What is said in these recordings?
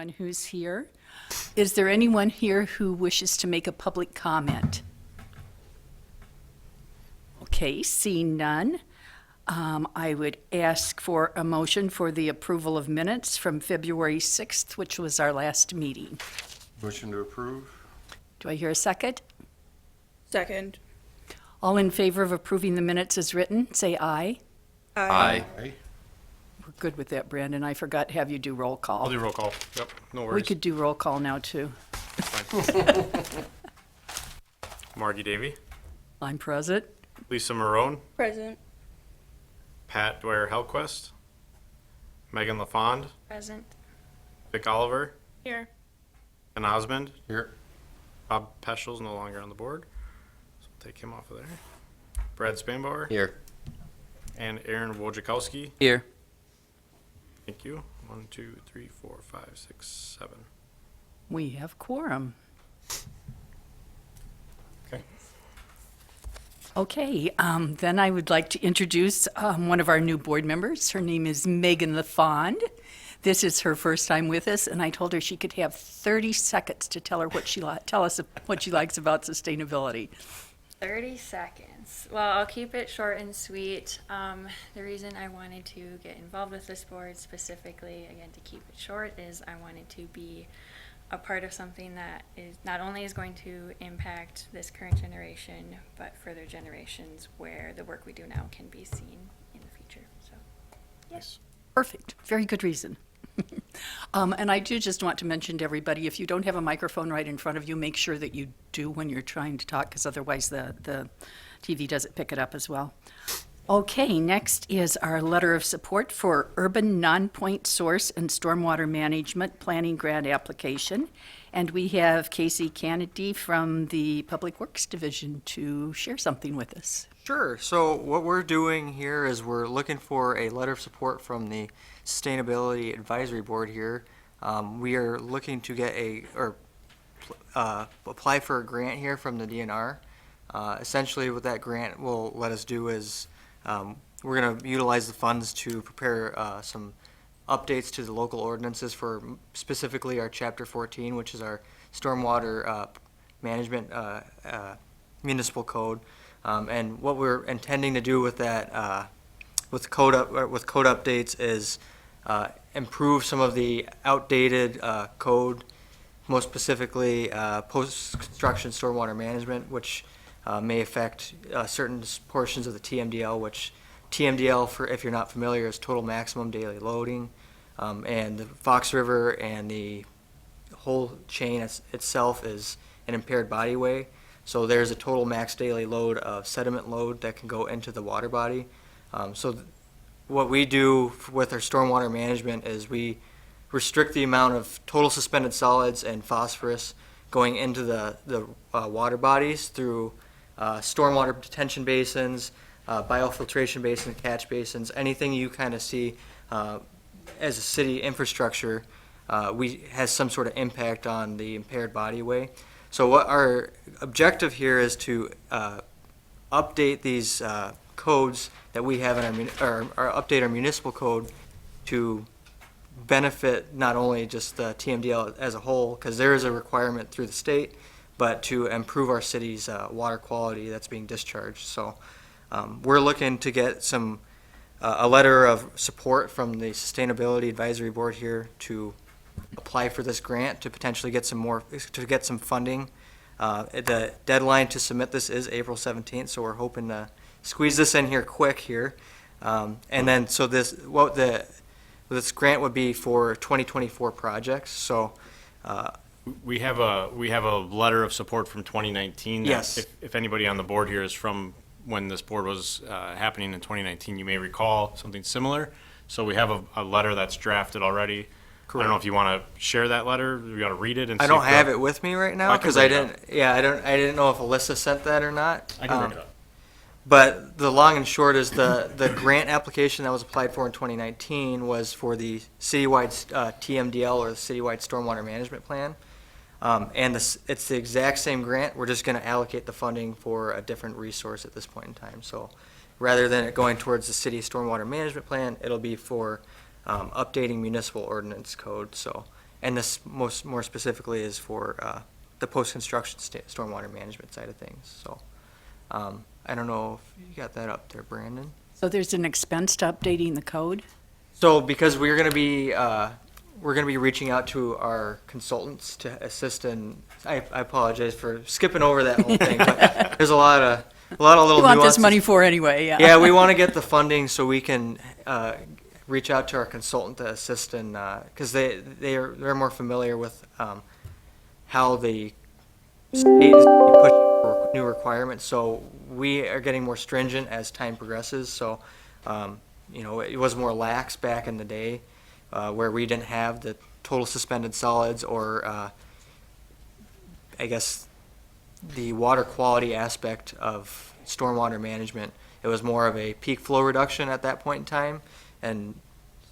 everyone who's here. Is there anyone here who wishes to make a public comment? Okay, seeing none, I would ask for a motion for the approval of minutes from February 6th, which was our last meeting. Motion to approve? Do I hear a second? Second. All in favor of approving the minutes as written, say aye. Aye. We're good with that, Brandon. I forgot to have you do roll call. I'll do roll call. Yep, no We worries. could do roll call now, too. Margie Davy, I'm present. Lisa Marone, Present. Pat Dwyer-Helquist, Megan LaFond, Present. Vic Oliver, Here. Ken Osmond. Here. Bob Peschel's no longer on the board, so we'll take him off of there. Brad Spanbauer. Here. And Aaron Wojciechowski. Here. Thank you. 1, 2, 3, 4, 5, 6, 7. We have quorum. Okay. Okay, then I would like to introduce one of our new board members. Her name is Megan LaFond. This is her first time with us, and I told her she could have 30 seconds to tell us what she likes about sustainability. 30 seconds. Well, I'll keep it short and sweet. The reason I wanted to get involved with this board specifically, again, to keep it short, is I wanted to be a part of something that is not only is going to impact this current generation, but further generations where the work we do now can be seen in the future. So, Nice. Perfect, very good reason. And I do just want to mention to everybody, if you don't have a microphone right in front of you, make sure that you do when you're trying to talk, because otherwise the TV doesn't pick it up as well. Okay, next is our letter of support for urban non-point source and stormwater management planning grant application. And we have Casey Kennedy from the Public Works Division to share something with us. Sure. So what we're doing here is we're looking for a letter of support from the Sustainability Advisory Board here. We are looking to get apply for a grant here from the DNR. Essentially what that grant will let us do is we're going to utilize the funds to prepare some updates to the local ordinances for specifically our Chapter 14, which is our stormwater management municipal code. And what we're intending to do with that, with code updates, is improve some of the outdated code, most specifically post-construction stormwater management, which may affect certain portions of the TMDL, which TMDL, for if you're not familiar, is total maximum daily loading, and the Fox River and the whole chain itself is an impaired body-way. So there's a total max daily load of sediment load that can go into the water body. What we do with our stormwater management is we restrict the amount of total suspended solids and phosphorus going into the water bodies through stormwater detention basins, biofiltration basins, catch basins, anything you kind of see as a city infrastructure has some sort of impact on the impaired bodyway. So what our objective here is to update these codes that we have in or update our municipal code to benefit not only just the TMDL as a whole, because there is a requirement through the state, but to improve our city's water quality that's being discharged. So we're looking to get a letter of support from the Sustainability Advisory Board here to apply for this grant to potentially get some funding. The deadline to submit this is April 17th, so we're hoping to squeeze this in here quick here. And then so this grant would be for 2024 projects. So We have a letter of support from 2019. that Yes. If anybody on the board here is from when this board was happening in 2019, you may recall something similar. So we have a letter that's drafted already. I don't know if you want to share that letter. We got to read it. And I don't have it with me right now I can because bring I it didn't. Yeah, I didn't know if Alyssa sent that or not. I can bring it up. But the long and short is the grant application that was applied for in 2019 was for the citywide TMDL, or the citywide stormwater management plan. And it's the exact same grant. We're just going to allocate the funding for a different resource at this point in time. So rather than it going towards the city stormwater management plan, it'll be for updating municipal ordinance code. So And this more specifically is for the post-construction stormwater management side of things. So I don't know if you got that up there, Brandon. So there's an expense to updating the code? So because we're going to be reaching out to our consultants to assist in, I apologize for skipping over that whole thing, but there's a lot of little You want nuances. this money for anyway, yeah. Yeah, we want to get the funding so we can reach out to our consultant to assist in, because they're more familiar with how the state is pushing for new requirements. So we are getting more stringent as time progresses. So, it was more lax back in the day where we didn't have the total suspended solids or, I guess, the water quality aspect of stormwater management. It was more of a peak flow reduction at that point in time. And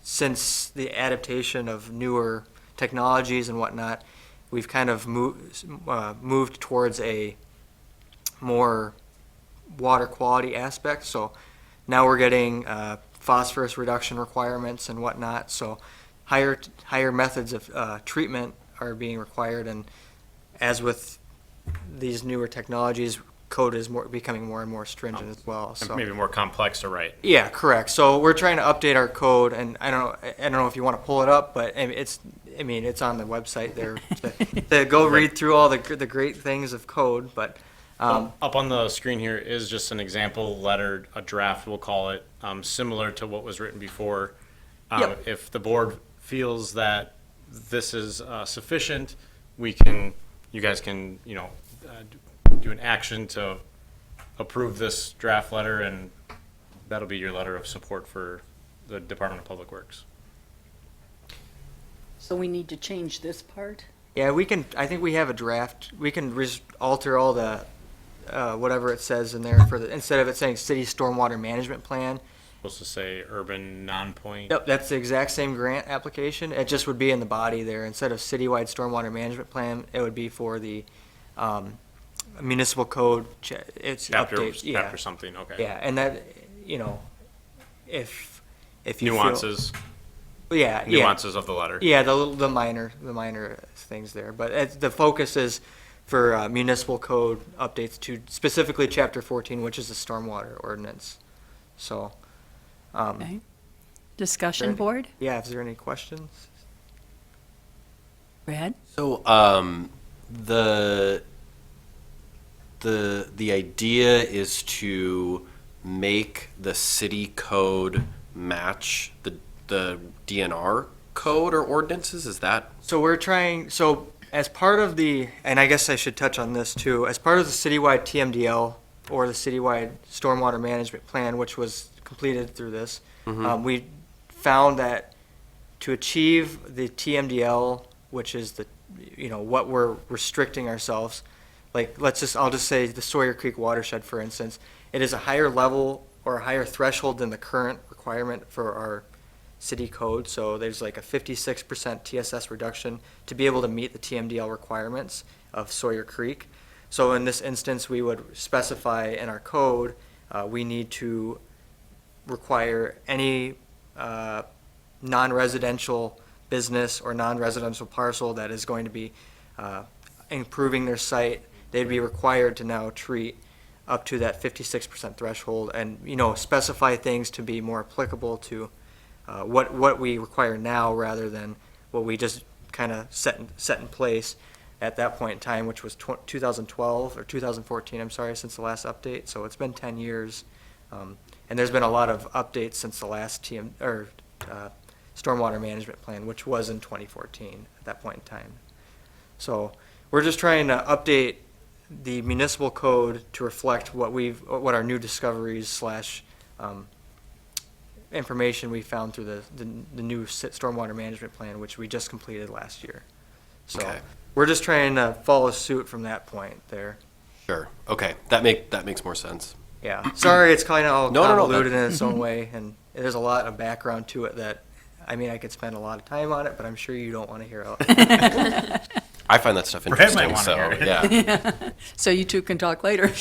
since the adaptation of newer technologies and whatnot, we've kind of moved towards a more water quality aspect. So now we're getting phosphorus reduction requirements and whatnot. So higher methods of treatment are being required. And as with these newer technologies, code is becoming more and more stringent as well. So Maybe more complex to write. yeah, correct. So we're trying to update our code, and I don't know if you want to pull it up, but it's on the website there. To go read through all the great things of code, but Up on the screen here is just an example letter, a draft, we'll call it, similar to what was written before. Yep. If the board feels that this is sufficient, you guys can, do an action to approve this draft letter, and that'll be your letter of support for the Department of Public Works. So we need to change this part? yeah, we can. I think we have a draft. We can alter all the whatever it says in there instead of it saying city stormwater management plan. Supposed to say urban non-point. Yep, that's the exact same grant application. It just would be in the body there. Instead of citywide stormwater management plan, it would be for the municipal code. It's updates. Yeah, Chapter something, okay. yeah, and that if you Nuances, feel, yeah, nuances of the letter. yeah, the minor things there. But the focus is for municipal code updates to specifically Chapter 14, which is the stormwater ordinance. So. Okay. Discussion Ready? board? Yeah, is there any questions? Brad? So, the idea is to make the city code match the DNR code or ordinances. Is that? So we're trying, as part of and I guess I should touch on this too, as part of the citywide TMDL or the citywide stormwater management plan, which was completed through this, we found that to achieve the TMDL, which is what we're restricting ourselves, like I'll just say the Sawyer Creek watershed, for instance, it is a higher level or a higher threshold than the current requirement for our city code. So there's like a 56% TSS reduction to be able to meet the TMDL requirements of Sawyer Creek. So in this instance, we would specify in our code, we need to require any non-residential business or non-residential parcel that is going to be improving their site, they'd be required to now treat up to that 56% threshold and, specify things to be more applicable to what we require now rather than what we just kind of set in place at that point in time, which was 2012 or 2014, I'm sorry, since the last update. So it's been 10 years. And there's been a lot of updates since the last stormwater management plan, which was in 2014 at that point in time. So we're just trying to update the municipal code to reflect what our new discoveries / information we found through the new stormwater management plan, which we just completed last year. So Okay. we're just trying to follow suit from that point there. Sure. Okay. That makes more sense. Yeah, sorry, it's kind of all No, convoluted in its own way, and there's a lot of background to it that, I could spend a lot of time on it, but I'm sure you don't want to hear it. I find that stuff Brad might interesting. wanna So hear it. yeah. So you two can talk later.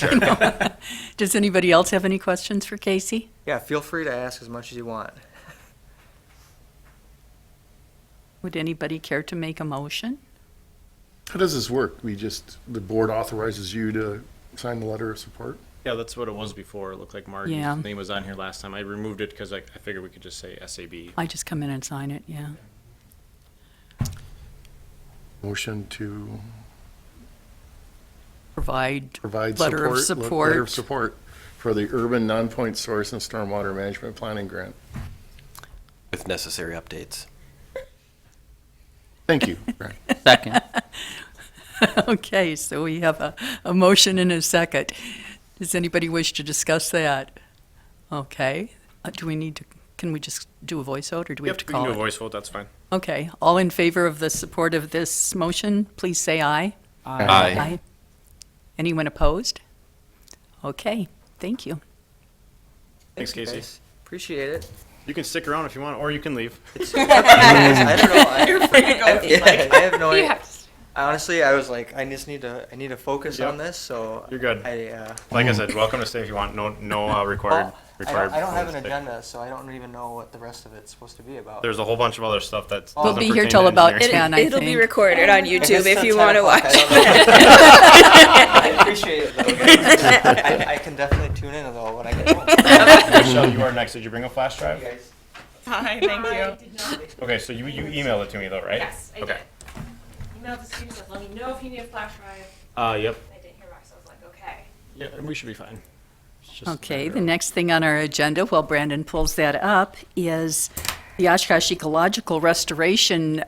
Does anybody else have any questions for Casey? Yeah, feel free to ask as much as you want. Would anybody care to make a motion? How does this work? The board authorizes you to sign the letter of support? Yeah, that's what it was before. It looked like Margie's Yeah. name was on here last time. I removed it because I figured we could just say SAB. I just come in and sign it, yeah. Motion to Provide provide letter of Letter of support. support for the urban non-point source and stormwater management planning grant. With necessary updates. Thank you. Brian. Second. Okay, so we have a motion and a second. Does anybody wish to discuss that? Okay, can we just do a voice vote, or do we have to We can call do a it? voice vote, that's fine. Okay, all in favor of the support of this motion, please say aye. Aye. Anyone opposed? Okay, thank you. Thanks, you, Casey. guys. Appreciate it. You can stick around if you want, or you can leave. I don't know. You're free to go. I have no You idea. have to. Honestly, I was like, I need to focus Yep. on this, so. You're good. I, Like I said, welcome to stay if you want. No required. I don't have an votes. agenda, so I don't even know what the rest of it's supposed to be about. There's a whole bunch of other stuff that We'll doesn't be here pertain till to about engineering. 10, I It'll be think. recorded on I guess YouTube if it's you 10 want to o'clock, watch. I appreciate it though. Guys. I can definitely tune in though when I get home. Michelle, you are next. Did you bring a flash drive? You guys. Hi, thank you. Okay, so you emailed it to me though, right? Yes, I Okay. did. Emailed the students, let me know if you need a flash drive. Yep. I didn't hear back, so I was like, okay. Yeah, we should be fine. It's just a Okay, matter the of- next thing on our agenda, while Brandon pulls that up, is the Oshkosh Ecological Restoration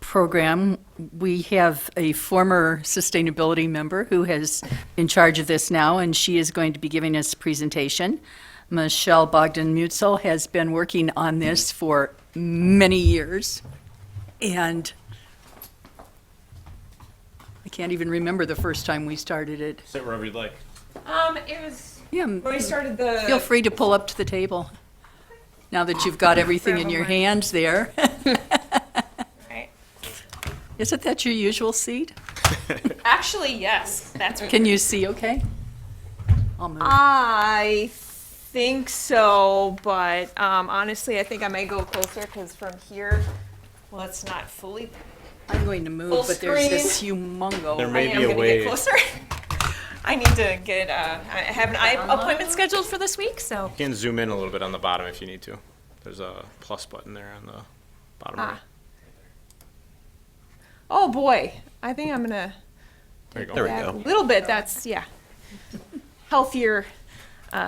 Program. We have a former sustainability member who is in charge of this now, and she is going to be giving us a presentation. Michelle Bogdan-Mutzel has been working on this for many years, and I can't even remember the first time we started it. Sit wherever you'd like. It was, Yeah, when we started the. feel free to pull up to the table, now that you've got everything in your hands there. Right. Isn't that your usual seat? Actually, yes, that's what. Can you see okay? I'll move. I think so, but honestly, I think I may go closer because from here, well, it's not fully. I'm going to move, full but there's this There humongo. may I am be a gonna way. get closer. I need to get. I have an eye appointment scheduled for this week, so. You can zoom in a little bit on the bottom if you need to. There's a plus button there on the bottom right. Oh boy, I think I'm gonna. There you go. There we that go. A little bit. That's yeah. Healthier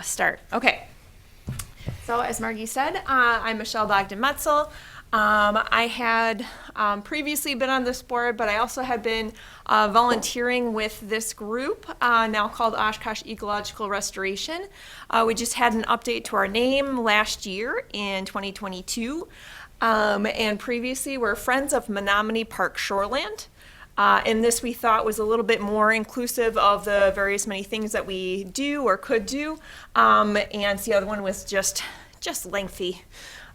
start. Okay. So as Margie said, I'm Michelle Bogdan-Metzel. I had previously been on this board, but I also had been volunteering with this group, now called Oshkosh Ecological Restoration. We just had an update to our name last year in 2022. And previously we're Friends of Menominee Park Shoreland. And this we thought was a little bit more inclusive of the various many things that we do or could do. And the other one was just lengthy.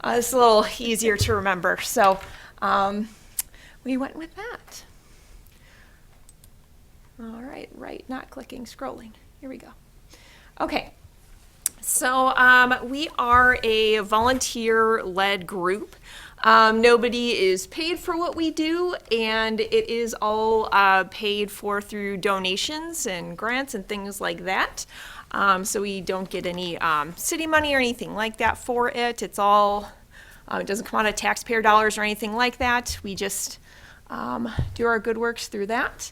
It's a little easier to remember. So we went with that. All right, not clicking, scrolling. Here we go. Okay. So we are a volunteer-led group. Nobody is paid for what we do, and it is all paid for through donations and grants and things like that. So we don't get any city money or anything like that for it. It's all, it doesn't come out of taxpayer dollars or anything like that. We just do our good works through that.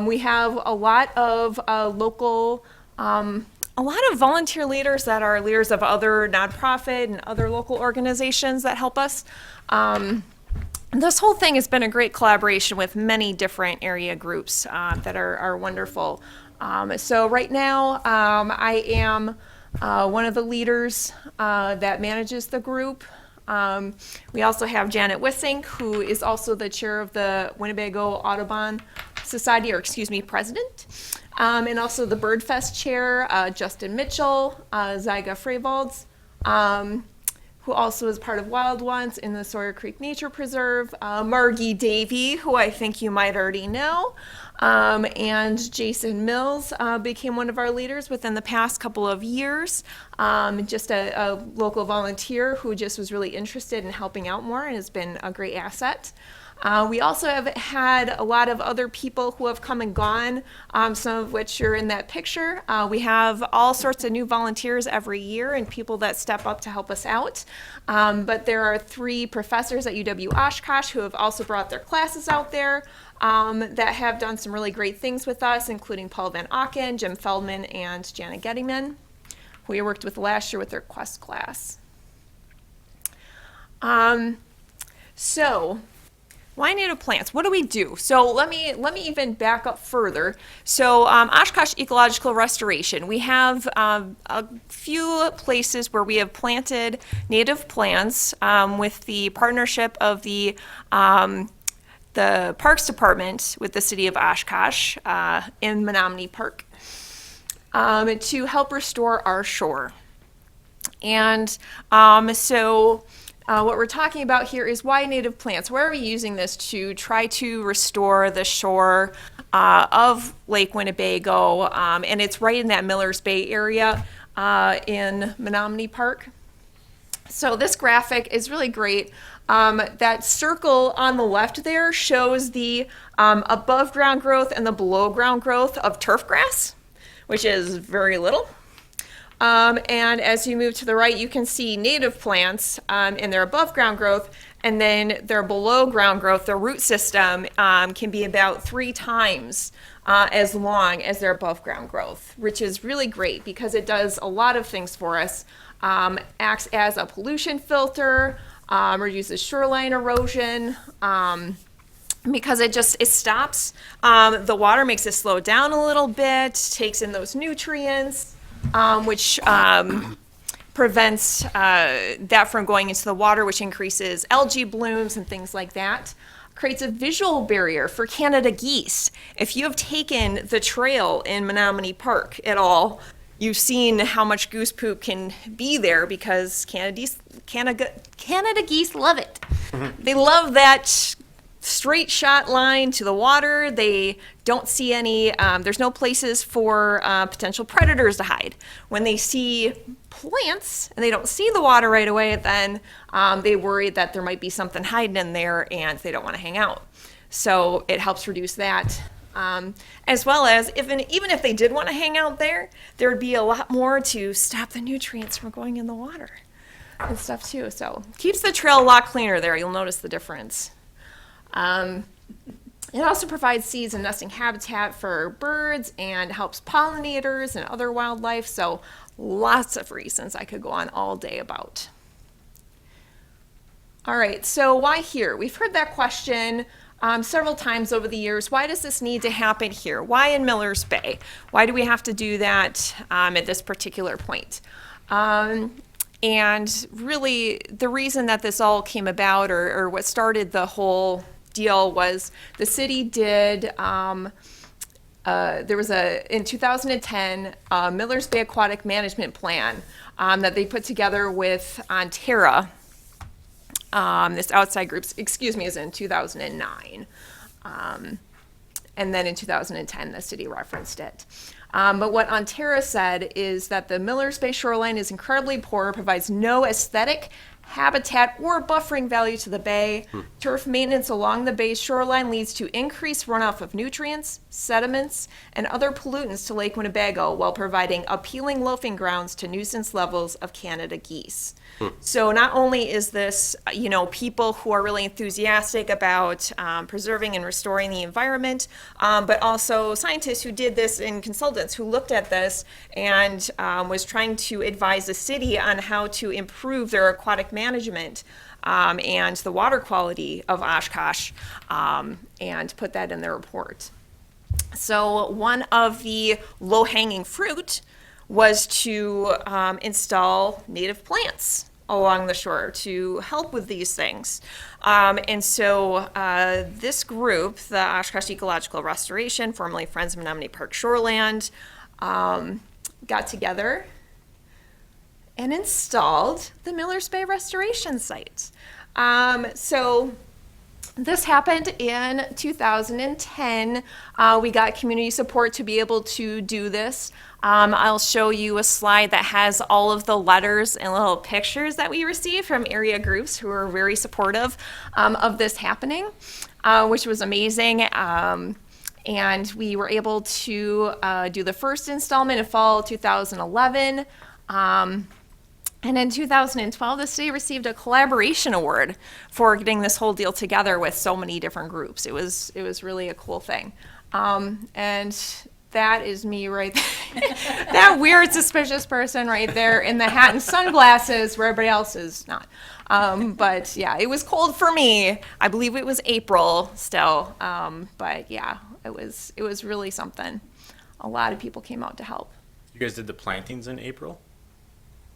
We have a lot of local, a lot of volunteer leaders that are leaders of other nonprofit and other local organizations that help us. This whole thing has been a great collaboration with many different area groups that are wonderful. So right now, I am one of the leaders that manages the group. We also have Janet Wissink, who is also the chair of the Winnebago Audubon Society, or excuse me, president. And also the Birdfest chair, Justin Mitchell, Zyga Freyvalds, who also is part of Wild Ones in the Sawyer Creek Nature Preserve, Margie Davey, who I think you might already know, and Jason Mills became one of our leaders within the past couple of years. Just a local volunteer who just was really interested in helping out more and has been a great asset. We also have had a lot of other people who have come and gone, some of which are in that picture. We have all sorts of new volunteers every year and people that step up to help us out. But there are 3 professors at UW Oshkosh who have also brought their classes out there that have done some really great things with us, including Paul Van Auken, Jim Feldman, and Jana Gettyman, who we worked with last year with their Quest class. So, why native plants? What do we do? So let me even back up further. So Oshkosh Ecological Restoration, we have a few places where we have planted native plants with the partnership of the Parks Department with the city of Oshkosh in Menominee Park to help restore our shore. And what we're talking about here is why native plants. Why are we using this to try to restore the shore of Lake Winnebago? And it's right in that Millers Bay area in Menominee Park. So this graphic is really great. That circle on the left there shows the above ground growth and the below ground growth of turf grass, which is very little. And as you move to the right, you can see native plants in their above ground growth, and then their below ground growth, their root system can be about 3 times as long as their above ground growth, which is really great because it does a lot of things for us. Acts as a pollution filter, reduces shoreline erosion, because it stops the water, makes it slow down a little bit, takes in those nutrients, which prevents that from going into the water, which increases algae blooms and things like that. Creates a visual barrier for Canada geese. If you have taken the trail in Menominee Park at all, you've seen how much goose poop can be there because Canada geese love it. They love that straight shot line to the water. They don't see any, there's no places for potential predators to hide. When they see plants and they don't see the water right away, then they worry that there might be something hiding in there and they don't want to hang out. So it helps reduce that. As well as, even if they did want to hang out there, there would be a lot more to stop the nutrients from going in the water and stuff too. So keeps the trail a lot cleaner there. You'll notice the difference. It also provides seeds and nesting habitat for birds and helps pollinators and other wildlife. So lots of reasons I could go on all day about. All right, so why here? We've heard that question several times over the years. Why does this need to happen here? Why in Millers Bay? Why do we have to do that at this particular point? And really, the reason that this all came about, or what started the whole deal, was the city did, there was in 2010, Millers Bay Aquatic Management Plan that they put together with Onterra. This outside group, is in 2009. And then in 2010, the city referenced it. But what Onterra said is that the Millers Bay shoreline is incredibly poor, provides no aesthetic, habitat, or buffering value to the bay. Turf maintenance along the bay's shoreline leads to increased runoff of nutrients, sediments, and other pollutants to Lake Winnebago while providing appealing loafing grounds to nuisance levels of Canada geese. So not only is this, people who are really enthusiastic about preserving and restoring the environment, but also scientists who did this and consultants who looked at this and was trying to advise the city on how to improve their aquatic management and the water quality of Oshkosh, and put that in their report. So one of the low-hanging fruit was to install native plants along the shore to help with these things. And so this group, the Oshkosh Ecological Restoration, formerly Friends of Menominee Park Shoreland, got together and installed the Millers Bay Restoration Site. So this happened in 2010. We got community support to be able to do this. I'll show you a slide that has all of the letters and little pictures that we received from area groups who were very supportive of this happening, which was amazing. And we were able to do the first installment in fall 2011. And in 2012, the city received a collaboration award for getting this whole deal together with so many different groups. It was really a cool thing. And that is me right there. That weird, suspicious person right there in the hat and sunglasses where everybody else is not. But yeah, it was cold for me. I believe it was April still. But yeah, it was really something. A lot of people came out to help. You guys did the plantings in April?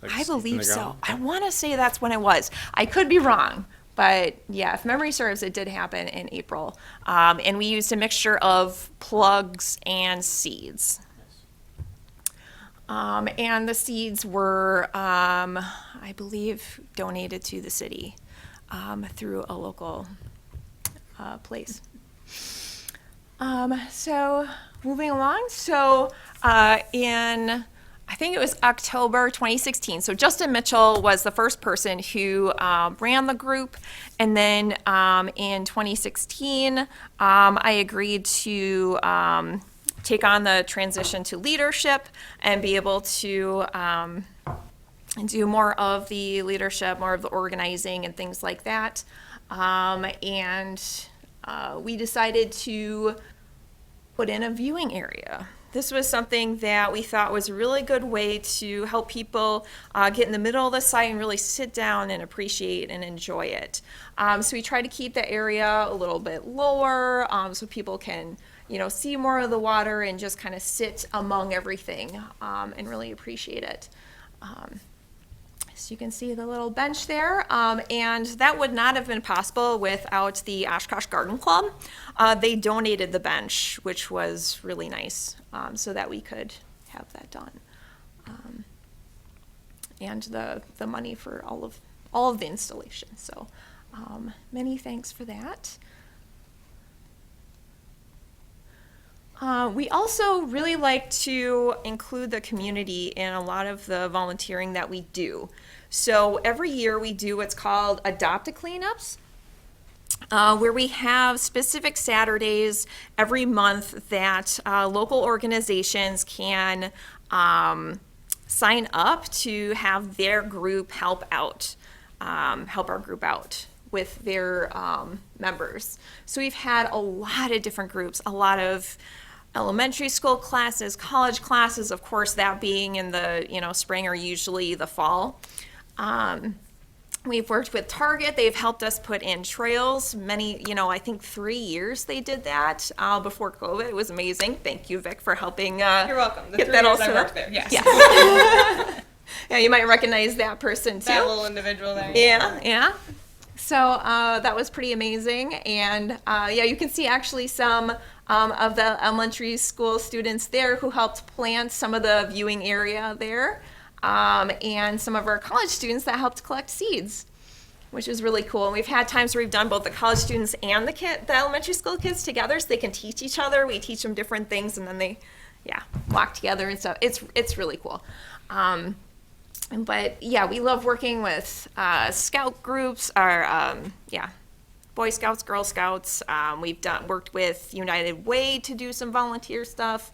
Like I seeds in the believe so. ground? I want to say that's when it was. I could be wrong, but yeah, if memory serves, it did happen in April. And we used a mixture of plugs and seeds. And the seeds were, I believe, donated to the city through a local place. So moving along, in I think it was October 2016. So Justin Mitchell was the first person who ran the group. And then in 2016, I agreed to take on the transition to leadership and be able to do more of the leadership, more of the organizing and things like that. We decided to put in a viewing area. This was something that we thought was a really good way to help people get in the middle of the site and really sit down and appreciate and enjoy it. So we try to keep the area a little bit lower so people can, see more of the water and just kind of sit among everything and really appreciate it. So you can see the little bench there, and that would not have been possible without the Oshkosh Garden Club. They donated the bench, which was really nice, so that we could have that done. And the money for all of the installation. So many thanks for that. We also really like to include the community in a lot of the volunteering that we do. So every year we do what's called Adopt-A Cleanups, where we have specific Saturdays every month that local organizations can sign up to have their group help our group out with their members. So we've had a lot of different groups, a lot of elementary school classes, college classes, of course, that being in the spring or usually the fall. We've worked with Target. They've helped us put in trails. Many, I think 3 years they did that before COVID. It was amazing. Thank you, Vic, for helping. You're welcome. The get 3 that all years I set worked up. there, yes. Yeah. Yeah, you might recognize that person too. That little individual there. Yeah. So that was pretty amazing. And you can see actually some of the elementary school students there who helped plant some of the viewing area there. And some of our college students that helped collect seeds, which is really cool. And we've had times where we've done both the college students and the elementary school kids together so they can teach each other. We teach them different things and then they, walk together and stuff. It's really cool. But we love working with scout groups, Boy Scouts, Girl Scouts. We've worked with United Way to do some volunteer stuff.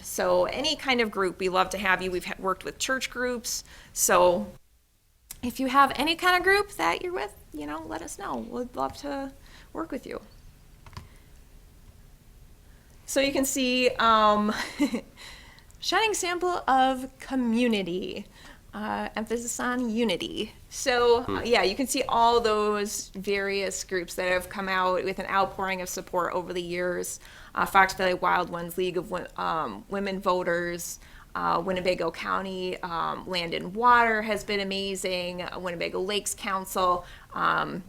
So any kind of group, we love to have you. We've worked with church groups. So if you have any kind of group that you're with, let us know. We'd love to work with you. So you can see shining sample of community. Emphasis on unity. So you can see all those various groups that have come out with an outpouring of support over the years. Fox Valley Wild Ones, League of Women Voters, Winnebago County Land and Water has been amazing, Winnebago Lakes Council, UW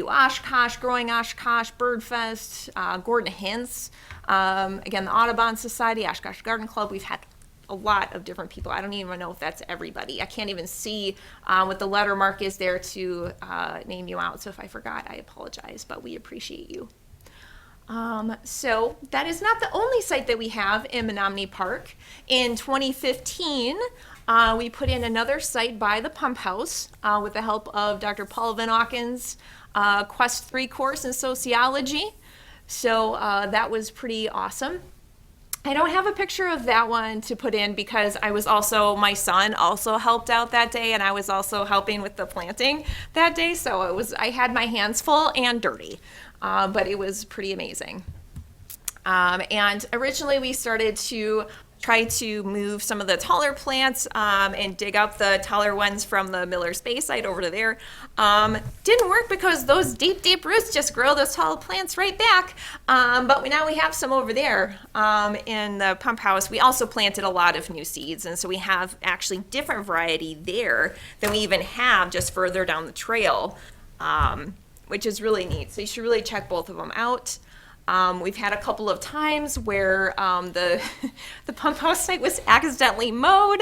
Oshkosh, Growing Oshkosh, Birdfest, Gordon Hintz, again, the Audubon Society, Oshkosh Garden Club. We've had a lot of different people. I don't even know if that's everybody. I can't even see what the letter mark is there to name you out. So if I forgot, I apologize, but we appreciate you. So that is not the only site that we have in Menominee Park. In 2015, we put in another site by the pump house with the help of Dr. Paul Van Auken's Quest 3 course in sociology. So that was pretty awesome. I don't have a picture of that one to put in because my son also helped out that day, and I was also helping with the planting that day. So I had my hands full and dirty, but it was pretty amazing. And originally we started to try to move some of the taller plants and dig up the taller ones from the Miller's Bay site over to there. Didn't work because those deep roots just grow those tall plants right back. But now we have some over there in the pump house. We also planted a lot of new seeds, and so we have actually different variety there than we even have just further down the trail, which is really neat. So you should really check both of them out. We've had a couple of times where the pump house site was accidentally mowed,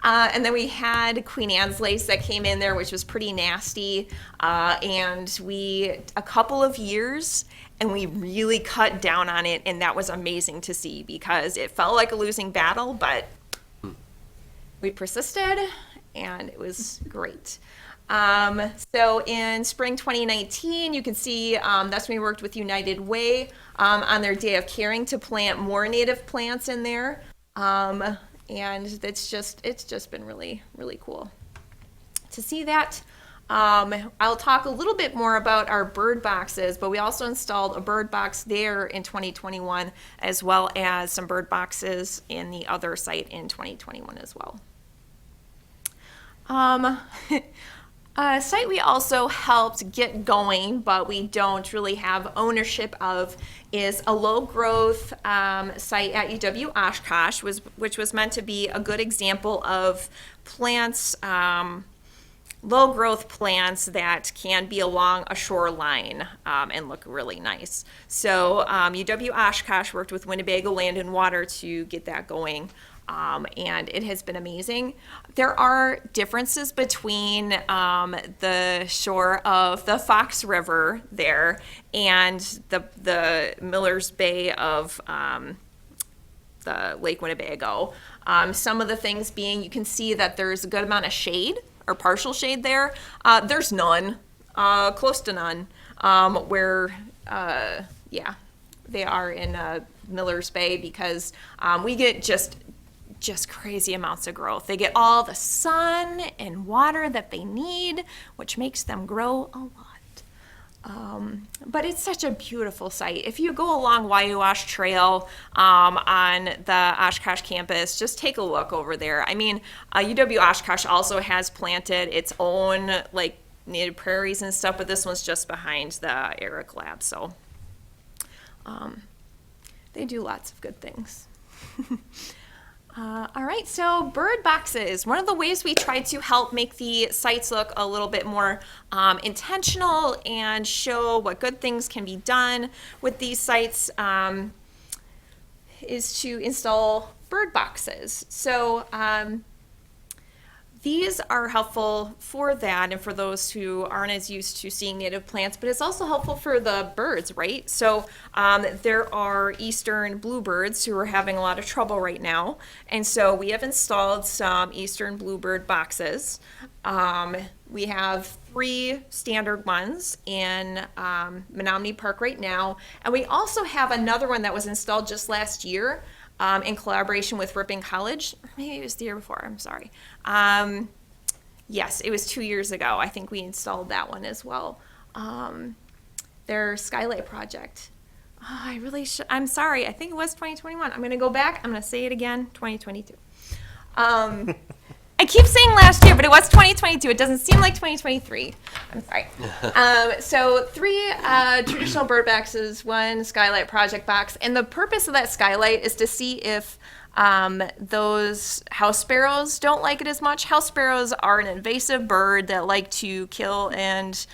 and then we had Queen Anne's lace that came in there, which was pretty nasty. And a couple of years, and we really cut down on it, and that was amazing to see because it felt like a losing battle, but we persisted, and it was great. So in spring 2019, you can see that's when we worked with United Way on their Day of Caring to plant more native plants in there. And it's just been really, really cool to see that. I'll talk a little bit more about our bird boxes, but we also installed a bird box there in 2021, as well as some bird boxes in the other site in 2021 as well. A site we also helped get going, but we don't really have ownership of, is a low-growth site at UW Oshkosh, which was meant to be a good example of plants, low-growth plants that can be along a shoreline and look really nice. So UW Oshkosh worked with Winnebago Land and Water to get that going. And it has been amazing. There are differences between the shore of the Fox River there and the Miller's Bay of the Lake Winnebago. Some of the things being, you can see that there's a good amount of shade or partial shade there. There's none, close to none, where, they are in Miller's Bay because we get just crazy amounts of growth. They get all the sun and water that they need, which makes them grow a lot. But it's such a beautiful site. If you go along Waiuash Trail on the Oshkosh campus, just take a look over there. I mean, UW Oshkosh also has planted its own native prairies and stuff, but this one's just behind the Eric Lab. So they do lots of good things. All right, so bird boxes. One of the ways we try to help make the sites look a little bit more intentional and show what good things can be done with these sites is to install bird boxes. So these are helpful for that and for those who aren't as used to seeing native plants, but it's also helpful for the birds, right? So there are eastern bluebirds who are having a lot of trouble right now. And so we have installed some eastern bluebird boxes. We have 3 standard ones in Menominee Park right now. And we also have another one that was installed just last year in collaboration with Ripon College. Maybe it was the year before, I'm sorry. Yes, it was 2 years ago. I think we installed that one as well. Their Skylight project. Oh, I'm sorry, I think it was 2021. I'm gonna go back, I'm gonna say it again, 2022. I keep saying last year, but it was 2022. It doesn't seem like 2023. I'm sorry. So 3 traditional bird boxes, 1 Skylight project box. And the purpose of that Skylight is to see if Those house sparrows don't like it as much. House sparrows are an invasive bird that like to kill and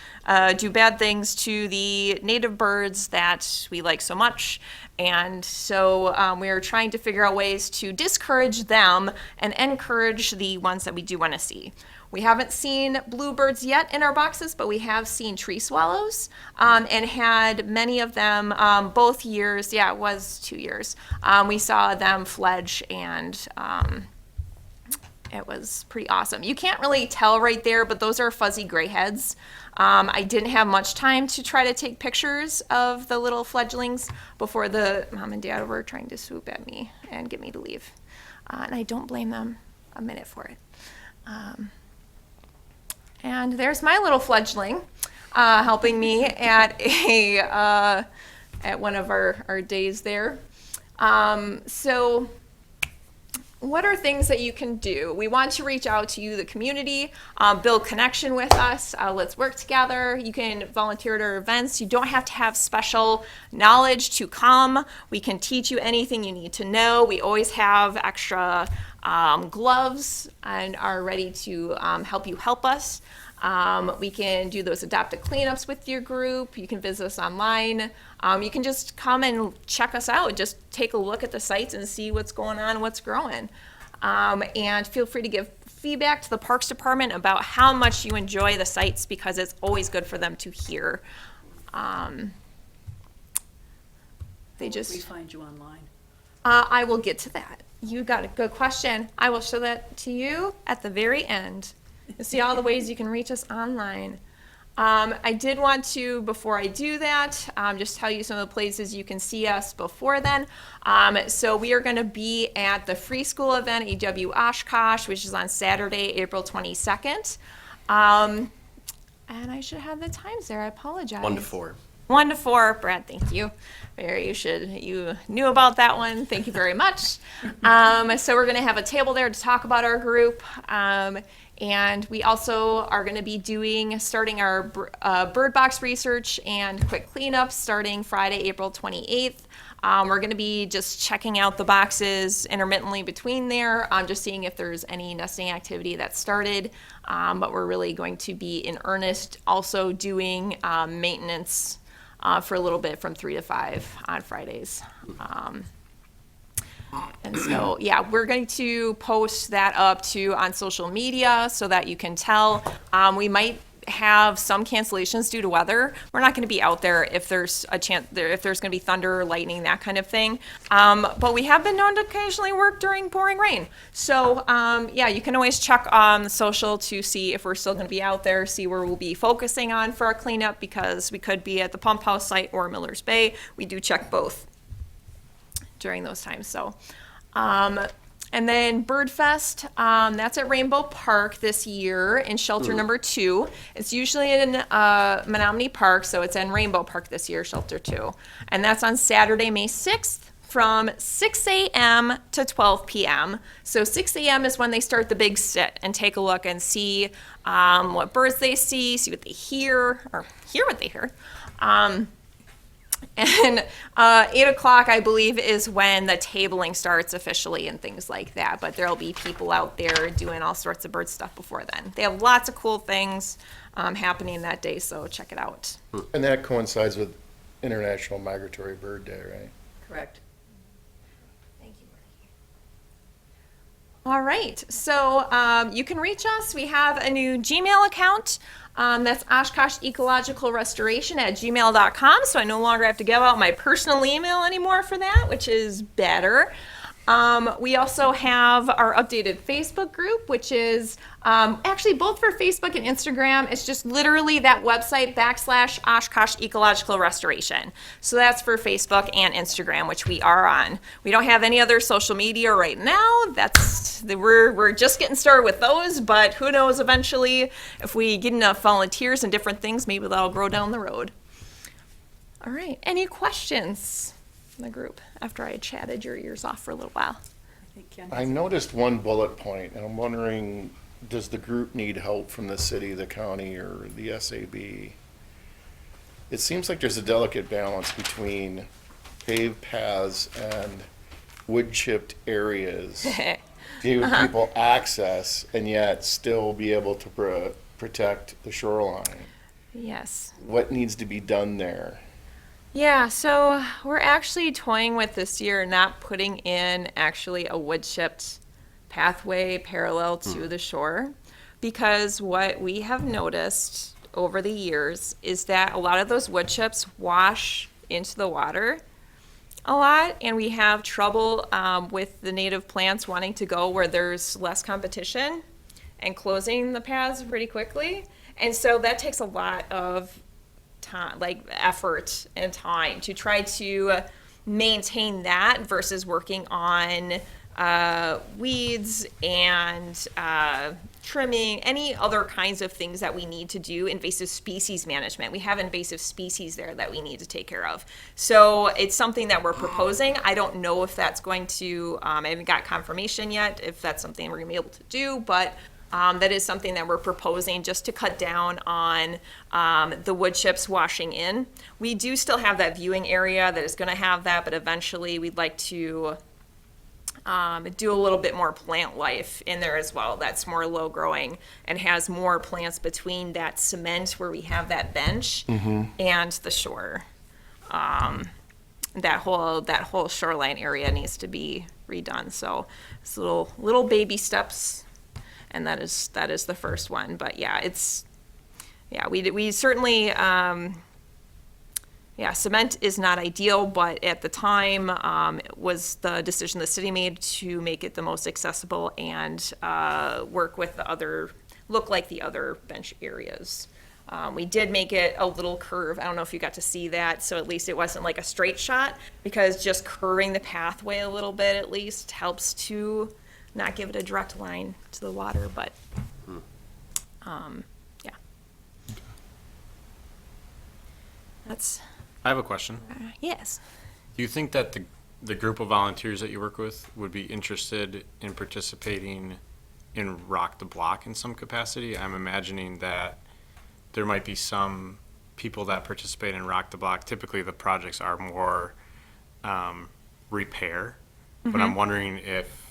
do bad things to the native birds that we like so much. And so we are trying to figure out ways to discourage them and encourage the ones that we do want to see. We haven't seen bluebirds yet in our boxes, but we have seen tree swallows and had many of them both years. Yeah, it was 2 years. We saw them fledge, and it was pretty awesome. You can't really tell right there, but those are fuzzy gray heads. I didn't have much time to try to take pictures of the little fledglings before the mom and dad were trying to swoop at me and get me to leave. And I don't blame them a minute for it. And there's my little fledgling helping me at one of our days there. So what are things that you can do? We want to reach out to you, the community, build connection with us. Let's work together. You can volunteer at our events. You don't have to have special knowledge to come. We can teach you anything you need to know. We always have extra gloves and are ready to help you help us. We can do those adaptive cleanups with your group. You can visit us online. You can just come and check us out. Just take a look at the sites and see what's going on, what's growing. And feel free to give feedback to the Parks Department about how much you enjoy the sites, because it's always good for them to hear. We find you online. I will get to that. You got a good question. I will show that to you at the very end. You'll see all the ways you can reach us online. I did want to, before I do that, just tell you some of the places you can see us before then. So we are going to be at the free school event, EW Oshkosh, which is on Saturday, April 22nd. And I should have the times there. I apologize. 1 to 4. 1 to 4, Brad, thank you. You knew about that one. Thank you very much. So we're going to have a table there to talk about our group. And we also are going to be starting our bird box research and quick cleanups starting Friday, April 28th. We're going to be just checking out the boxes intermittently between there, just seeing if there's any nesting activity that started. But we're really going to be in earnest also doing maintenance for a little bit from 3 to 5 on Fridays. And so, yeah, we're going to post that up on social media so that you can tell. We might have some cancellations due to weather. We're not going to be out there if there's a chance, if there's going to be thunder, lightning, that kind of thing. But we have been known to occasionally work during pouring rain. So, yeah, you can always check on the social to see if we're still going to be out there, see where we'll be focusing on for our cleanup, because we could be at the pump house site or Miller's Bay. We do check both during those times. So, and then Bird Fest, that's at Rainbow Park this year in shelter number 2. It's usually in Menominee Park, so it's in Rainbow Park this year, shelter 2. And that's on Saturday, May 6th from 6 a.m. to 12 p.m. So 6 a.m. is when they start the big sit and take a look and see what birds they see what they hear, or hear what they hear. And 8 o'clock, I believe, is when the tabling starts officially and things like that. But there'll be people out there doing all sorts of bird stuff before then. They have lots of cool things happening that day, so check it out. And that coincides with International Migratory Bird Day, right? Correct. Thank you, Marty. All right, so you can reach us. We have a new Gmail account. That's Oshkosh Ecological Restoration at gmail.com. So I no longer have to give out my personal email anymore for that, which is better. We also have our updated Facebook group, which is actually both for Facebook and Instagram. It's just literally that website / Oshkosh Ecological Restoration. So that's for Facebook and Instagram, which we are on. We don't have any other social media right now. We're just getting started with those, but who knows, eventually, if we get enough volunteers and different things, maybe that'll grow down the road. All right, any questions in the group after I chatted your ears off for a little while? I noticed one bullet point, and I'm wondering, does the group need help from the city, the county, or the SAB? It seems like there's a delicate balance between paved paths and wood chipped areas, give people access and yet still be able to protect the shoreline? Yes. What needs to be done there? Yeah, so we're actually toying with this year not putting in actually a wood chipped pathway parallel to the shore, because what we have noticed over the years is that a lot of those wood chips wash into the water a lot, and we have trouble with the native plants wanting to go where there's less competition and closing the paths pretty quickly. And so that takes a lot of time, like effort and time to try to maintain that versus working on weeds and trimming, any other kinds of things that we need to do. Invasive species management. We have invasive species there that we need to take care of. So it's something that we're proposing. I don't know if that's going to, I haven't got confirmation yet if that's something we're gonna be able to do, but that is something that we're proposing just to cut down on the wood chips washing in. We do still have that viewing area that is going to have that, but eventually we'd like to do a little bit more plant life in there as well. That's more low growing and has more plants between that cement where we have that bench and the shore. That whole shoreline area needs to be redone. So it's little baby steps. And that is the first one. But yeah, we certainly, cement is not ideal, but at the time, it was the decision the city made to make it the most accessible and work with look like the other bench areas. We did make it a little curve. I don't know if you got to see that, so at least it wasn't like a straight shot, because just curving the pathway a little bit at least helps to not give it a direct line to the water, but yeah. That's I have a question. yes. Do you think that the group of volunteers that you work with would be interested in participating in Rock the Block in some capacity? I'm imagining that there might be some people that participate in Rock the Block. Typically, the projects are more repair, but I'm wondering if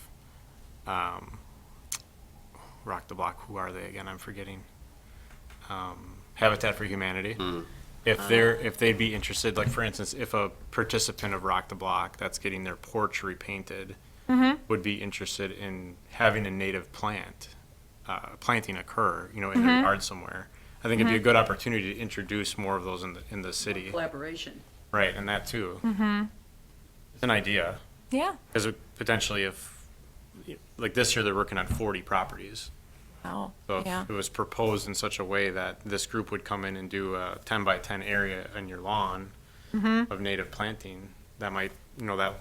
Rock the Block, who are they again? I'm forgetting. Habitat for Humanity. If they'd be interested, like for instance, if a participant of Rock the Block that's getting their porch repainted would be interested in having a native planting occur, in their yard somewhere, I think it'd be a good opportunity to introduce more of those in the city. Collaboration. Right, and that too. It's an idea, Yeah. because potentially like this year they're working on 40 properties. Oh, So if yeah. it was proposed in such a way that this group would come in and do a 10 by 10 area on your lawn of native planting, that might, that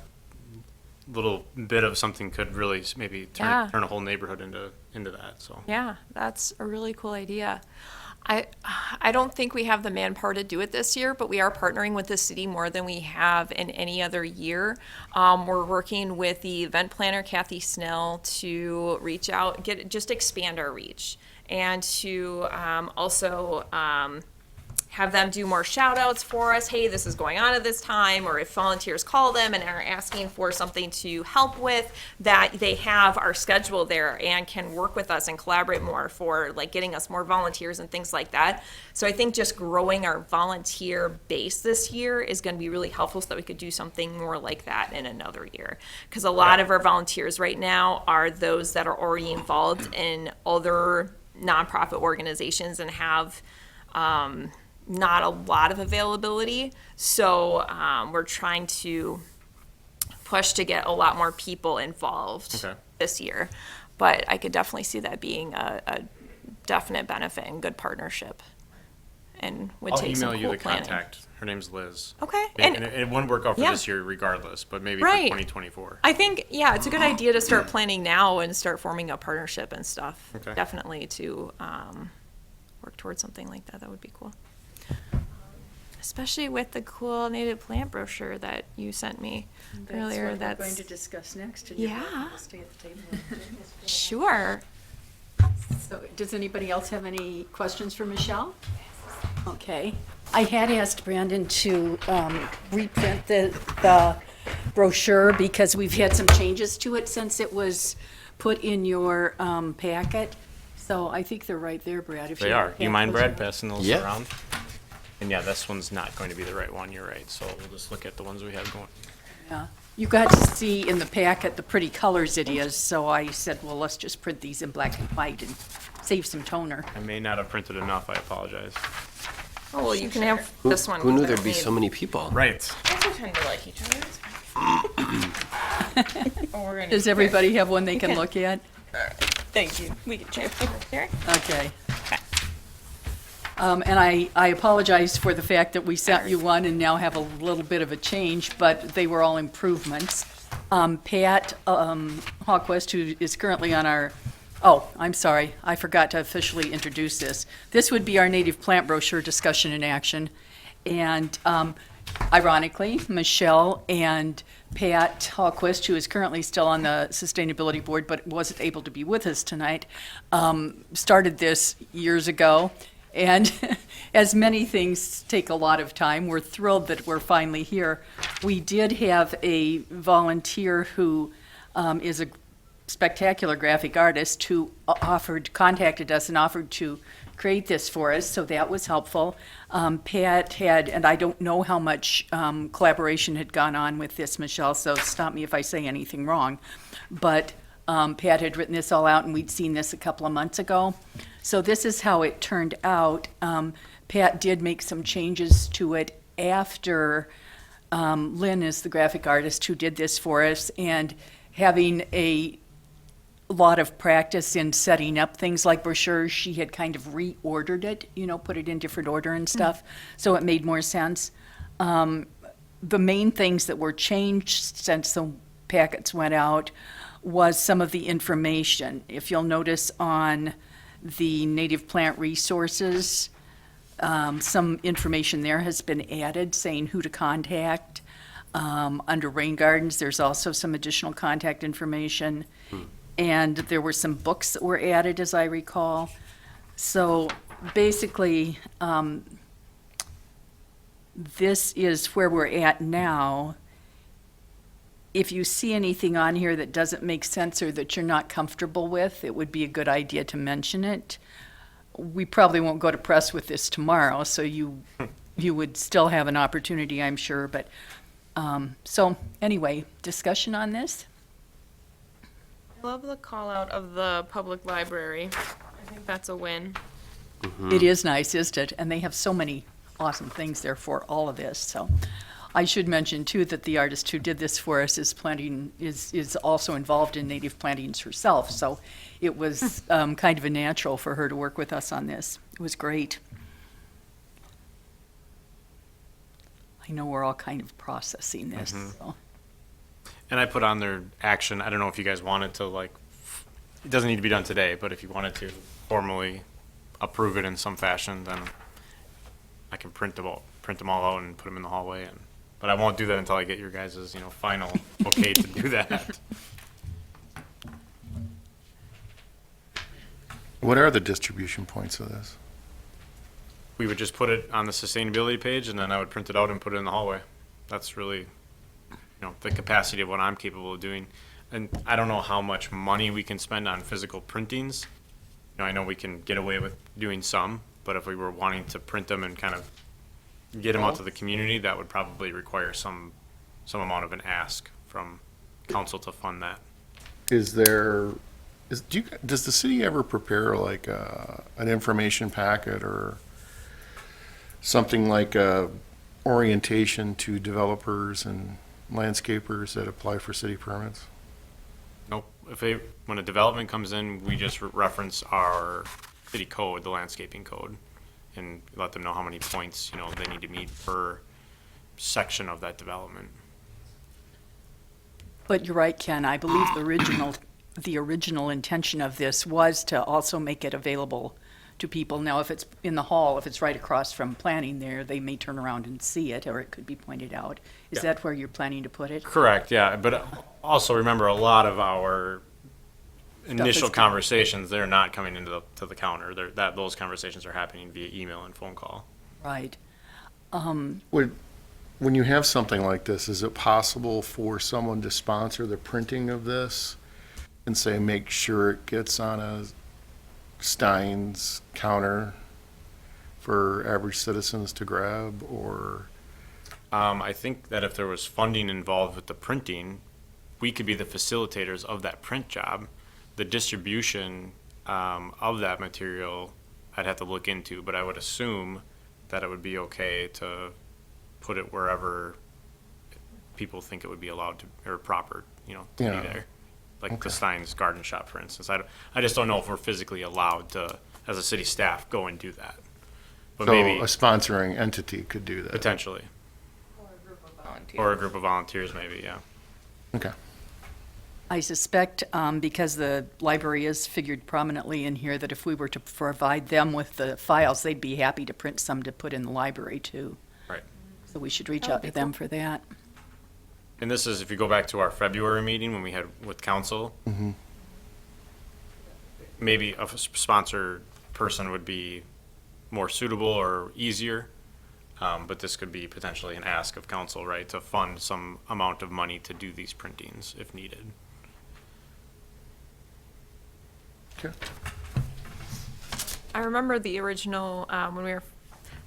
little bit of something could really maybe Yeah. turn a whole neighborhood into that. So Yeah, that's a really cool idea. I don't think we have the manpower to do it this year, but we are partnering with the city more than we have in any other year. We're working with the event planner, Kathy Snell, to reach out, just expand our reach, and to also have them do more shout outs for us. Hey, this is going on at this time, or if volunteers call them and are asking for something to help with, that they have our schedule there and can work with us and collaborate more for like getting us more volunteers and things like that. So I think just growing our volunteer base this year is going to be really helpful so that we could do something more like that in another year. Because a lot of our volunteers right now are those that are already involved in other nonprofit organizations and have not a lot of availability. So we're trying to push to get a lot more people involved this year. But I could definitely see that being a definite benefit and good partnership. And would I'll take some email you cool the planning. contact. Her name's Liz. Okay. And it wouldn't work out for Yeah. this year regardless, but maybe Right. for 2024. I think, yeah, it's a good idea to start planning now and start forming a partnership and stuff. Okay. Definitely to work towards something like that. That would be cool. Especially with the cool native plant brochure that you sent me earlier. That's what we're going to discuss next. and Yeah. you're welcome to stay at the table. Sure. So, does anybody else have any questions for Michelle? Okay. I had asked Brandon to reprint the brochure because we've had some changes to it since it was put in your packet. So I think they're right there, Brad. If They are. Do you mind, those- Brad, passing those Yeah. around? And yeah, this one's not going to be the right one, you're right, so we'll just look at the ones we have going. Yeah. You got to see in the packet the pretty colors it is, so I said, well, let's just print these in black and white and save some toner. I may not have printed enough, I apologize. Oh, well, you can have this one. Who knew 'cause I there'd don't be need- so many people? Right. Let's pretend we like each other. It's fine. Oh, we're gonna. Does everybody have one they can look at? Thank you. We can change. Here. Okay. And I apologize for the fact that we sent you one and now have a little bit of a change, but they were all improvements. Pat Hawquist, who is currently on our, oh, I'm sorry, I forgot to officially introduce this. This would be our native plant brochure discussion in action. And ironically, Michelle and Pat Hawquist, who is currently still on the Sustainability Board but wasn't able to be with us tonight, started this years ago. And as many things take a lot of time, we're thrilled that we're finally here. We did have a volunteer who is a spectacular graphic artist who contacted us and offered to create this for us, so that was helpful. Pat had, and I don't know how much collaboration had gone on with this, Michelle, so stop me if I say anything wrong. But Pat had written this all out, and we'd seen this a couple of months ago. So this is how it turned out. Pat did make some changes to it after Lynn is the graphic artist who did this for us, and having a lot of practice in setting up things like brochures, she had kind of reordered it, put it in different order and stuff, so it made more sense. The main things that were changed since the packets went out was some of the information. If you'll notice on the native plant resources, some information there has been added saying who to contact. Under rain gardens, there's also some additional contact information. And there were some books that were added, as I recall. So basically, this is where we're at now. If you see anything on here that doesn't make sense or that you're not comfortable with, it would be a good idea to mention it. We probably won't go to press with this tomorrow, so you would still have an opportunity, I'm sure. But so anyway, discussion on this? I love the call out of the public library. I think that's a win. It is nice, isn't it? And they have so many awesome things there for all of this. So I should mention too that the artist who did this for us is also involved in native plantings herself. So it was kind of a natural for her to work with us on this. It was great. I know we're all kind of processing this. So. And I put on their action, I don't know if you guys wanted to, it doesn't need to be done today, but if you wanted to formally approve it in some fashion, then I can print them all out and put them in the hallway. But I won't do that until I get your guys' final okay to do that. What are the distribution points of this? We would just put it on the sustainability page, and then I would print it out and put it in the hallway. That's really, the capacity of what I'm capable of doing. And I don't know how much money we can spend on physical printings. I know we can get away with doing some, but if we were wanting to print them and kind of get them out to the community, that would probably require some amount of an ask from council to fund that. Does the city ever prepare like an information packet or something like a orientation to developers and landscapers that apply for city permits? Nope. When a development comes in, we just reference our city code, the landscaping code, and let them know how many points, they need to meet per section of that development. But you're right, Ken. I believe the original intention of this was to also make it available to people. Now, if it's in the hall, if it's right across from planning there, they may turn around and see it, or it could be pointed out. Is that where you're planning to put it? Correct, yeah. But also remember, a lot of our initial conversations, they're not coming into the counter. Those conversations are happening via email and phone call. Right. Would when you have something like this, is it possible for someone to sponsor the printing of this and say, make sure it gets on a Stein's counter for average citizens to grab, or? I think that if there was funding involved with the printing, we could be the facilitators of that print job. The distribution of that material, I'd have to look into, but I would assume that it would be okay to put it wherever people think it would be allowed to, or proper, to Yeah. be there. Like Okay. the Stein's Garden Shop, for instance. I just don't know if we're physically allowed to, as a city staff, go and do that. But So maybe, a sponsoring entity could do that? potentially. Or a group of volunteers, maybe, yeah. Okay. I suspect, because the library is figured prominently in here, that if we were to provide them with the files, they'd be happy to print some to put in the library too. Right. So we should reach That would out be to them for that. And this is, if you go back to our February meeting when we had with council, maybe a sponsored person would be more suitable or easier. But this could be potentially an ask of council, right, to fund some amount of money to do these printings if needed. Okay. I remember the original, when we were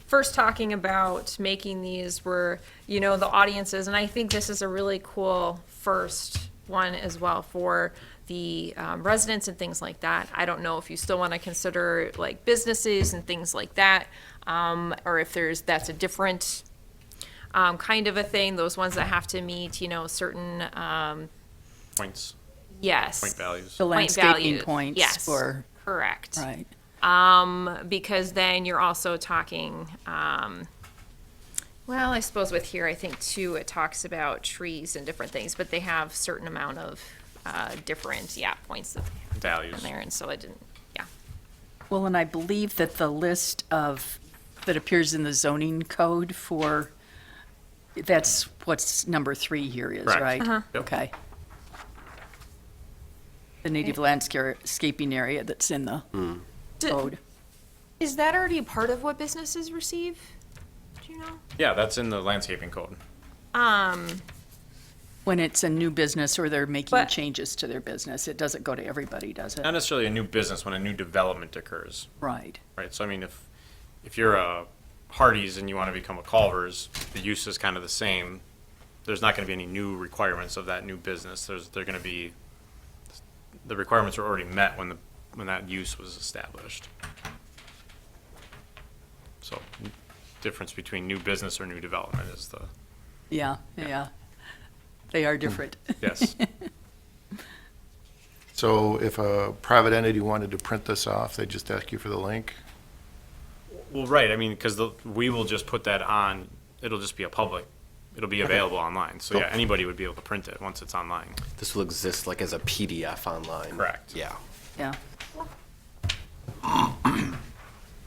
first talking about making these were, the audiences, and I think this is a really cool first one as well for the residents and things like that. I don't know if you still want to consider like businesses and things like that, or if that's a different kind of a thing, those ones that have to meet, certain, Points, yes. point values. The Point landscaping values, points yes. for, Correct. right. Because then you're also talking, well, I suppose with here, I think too, it talks about trees and different things, but they have certain amount of, different, points that they have in Values. there, and so it didn't, Well, and I believe that the list that appears in the zoning code that's what's number 3 here is, Correct. right? Uh-huh. Yep. Okay. The native landscaping area that's in the code. Is that already part of what businesses receive? Do you know? Yeah, that's in the landscaping code. When it's a new business or they're making But- changes to their business, it doesn't go to everybody, does Not it? necessarily a new business when a new development occurs, Right. right? So I mean, if you're a Hardee's and you want to become a Culver's, the use is kind of the same. There's not going to be any new requirements of that new business. They're going to be, the requirements are already met when that use was established. So, difference between new business or new development is the, Yeah. They are different. yes. So if a private entity wanted to print this off, they just ask you for the link? Well, right, I mean, because we will just put that on, it'll just be it'll be available online. So yeah, Cool. anybody would be able to print it once it's online. This will exist like as a PDF online. Correct. Yeah. Yeah.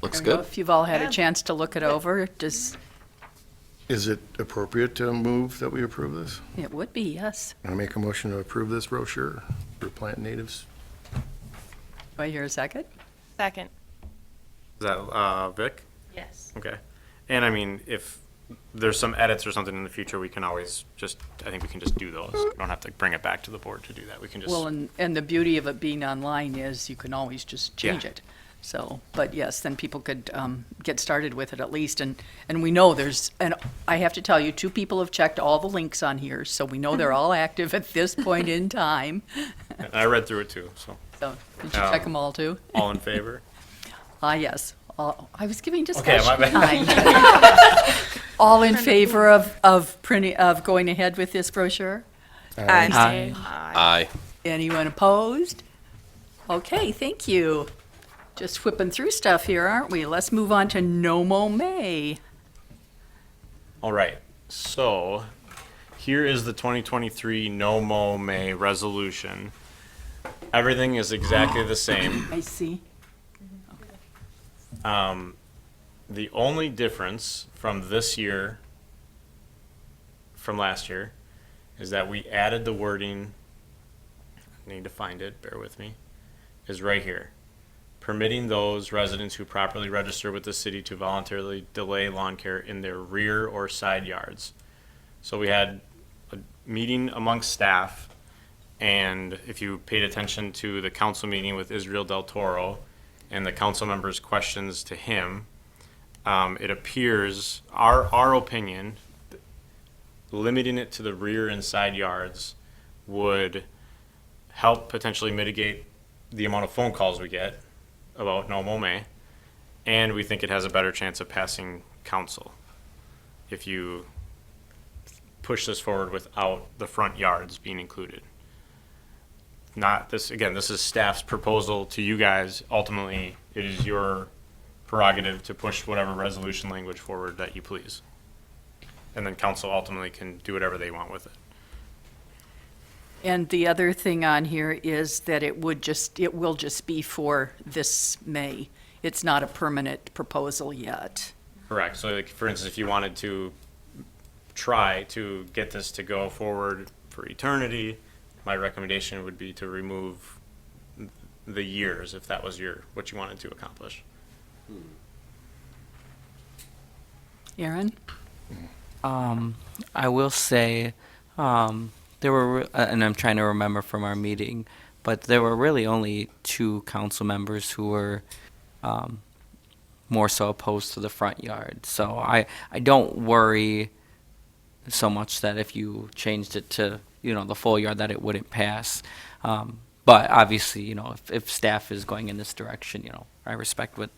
Looks There we go. good. If you've all had a Yeah. chance to look it over, just, Is it appropriate to move that we approve this? it would be, yes. I make a motion to approve this brochure for plant natives. Do I hear a second? Second. Is that, Vic? Yes. Okay. And I mean, if there's some edits or something in the future, we can always I think we can just do those. We don't have to bring it back to the board to do that. We can just. Well, and the beauty of it being online is you can always just change Yeah. it. So, but yes, then people could get started with it at least. And we know and I have to tell you, 2 people have checked all the links on here, so we know they're all active at this point in time. And I read through it too, so So, did you check them all too? all in favor? Yes. I was giving Okay, discussion my bad. time. All in favor of printing, of going ahead with this brochure? Aye. Anyone opposed? Okay, thank you. Just whipping through stuff here, aren't we? Let's move on to No Mo May. All right. So here is the 2023 No Mo May resolution. Everything is exactly the same. I see. The only difference from this year, from last year, is that we added the wording, I need to find it, bear with me, is right here. Permitting those residents who properly register with the city to voluntarily delay lawn care in their rear or side yards. So we had a meeting amongst staff, and if you paid attention to the council meeting with Israel Del Toro and the council members' questions to him, it appears, our opinion, limiting it to the rear and side yards would help potentially mitigate the amount of phone calls we get about no mow. And we think it has a better chance of passing council if you push this forward without the front yards being included. Not this, again, this is staff's proposal to you guys. Ultimately, it is your prerogative to push whatever resolution language forward that you please. And then council ultimately can do whatever they want with it. And the other thing on here is that it will just be for this May. It's not a permanent proposal yet. Correct. So like, for instance, if you wanted to try to get this to go forward for eternity, my recommendation would be to remove the years if that was what you wanted to accomplish. Aaron? I will say, there were, and I'm trying to remember from our meeting, but there were really only 2 council members who were more so opposed to the front yard. So I don't worry so much that if you changed it to, the full yard, that it wouldn't pass. But obviously, if staff is going in this direction, I respect what,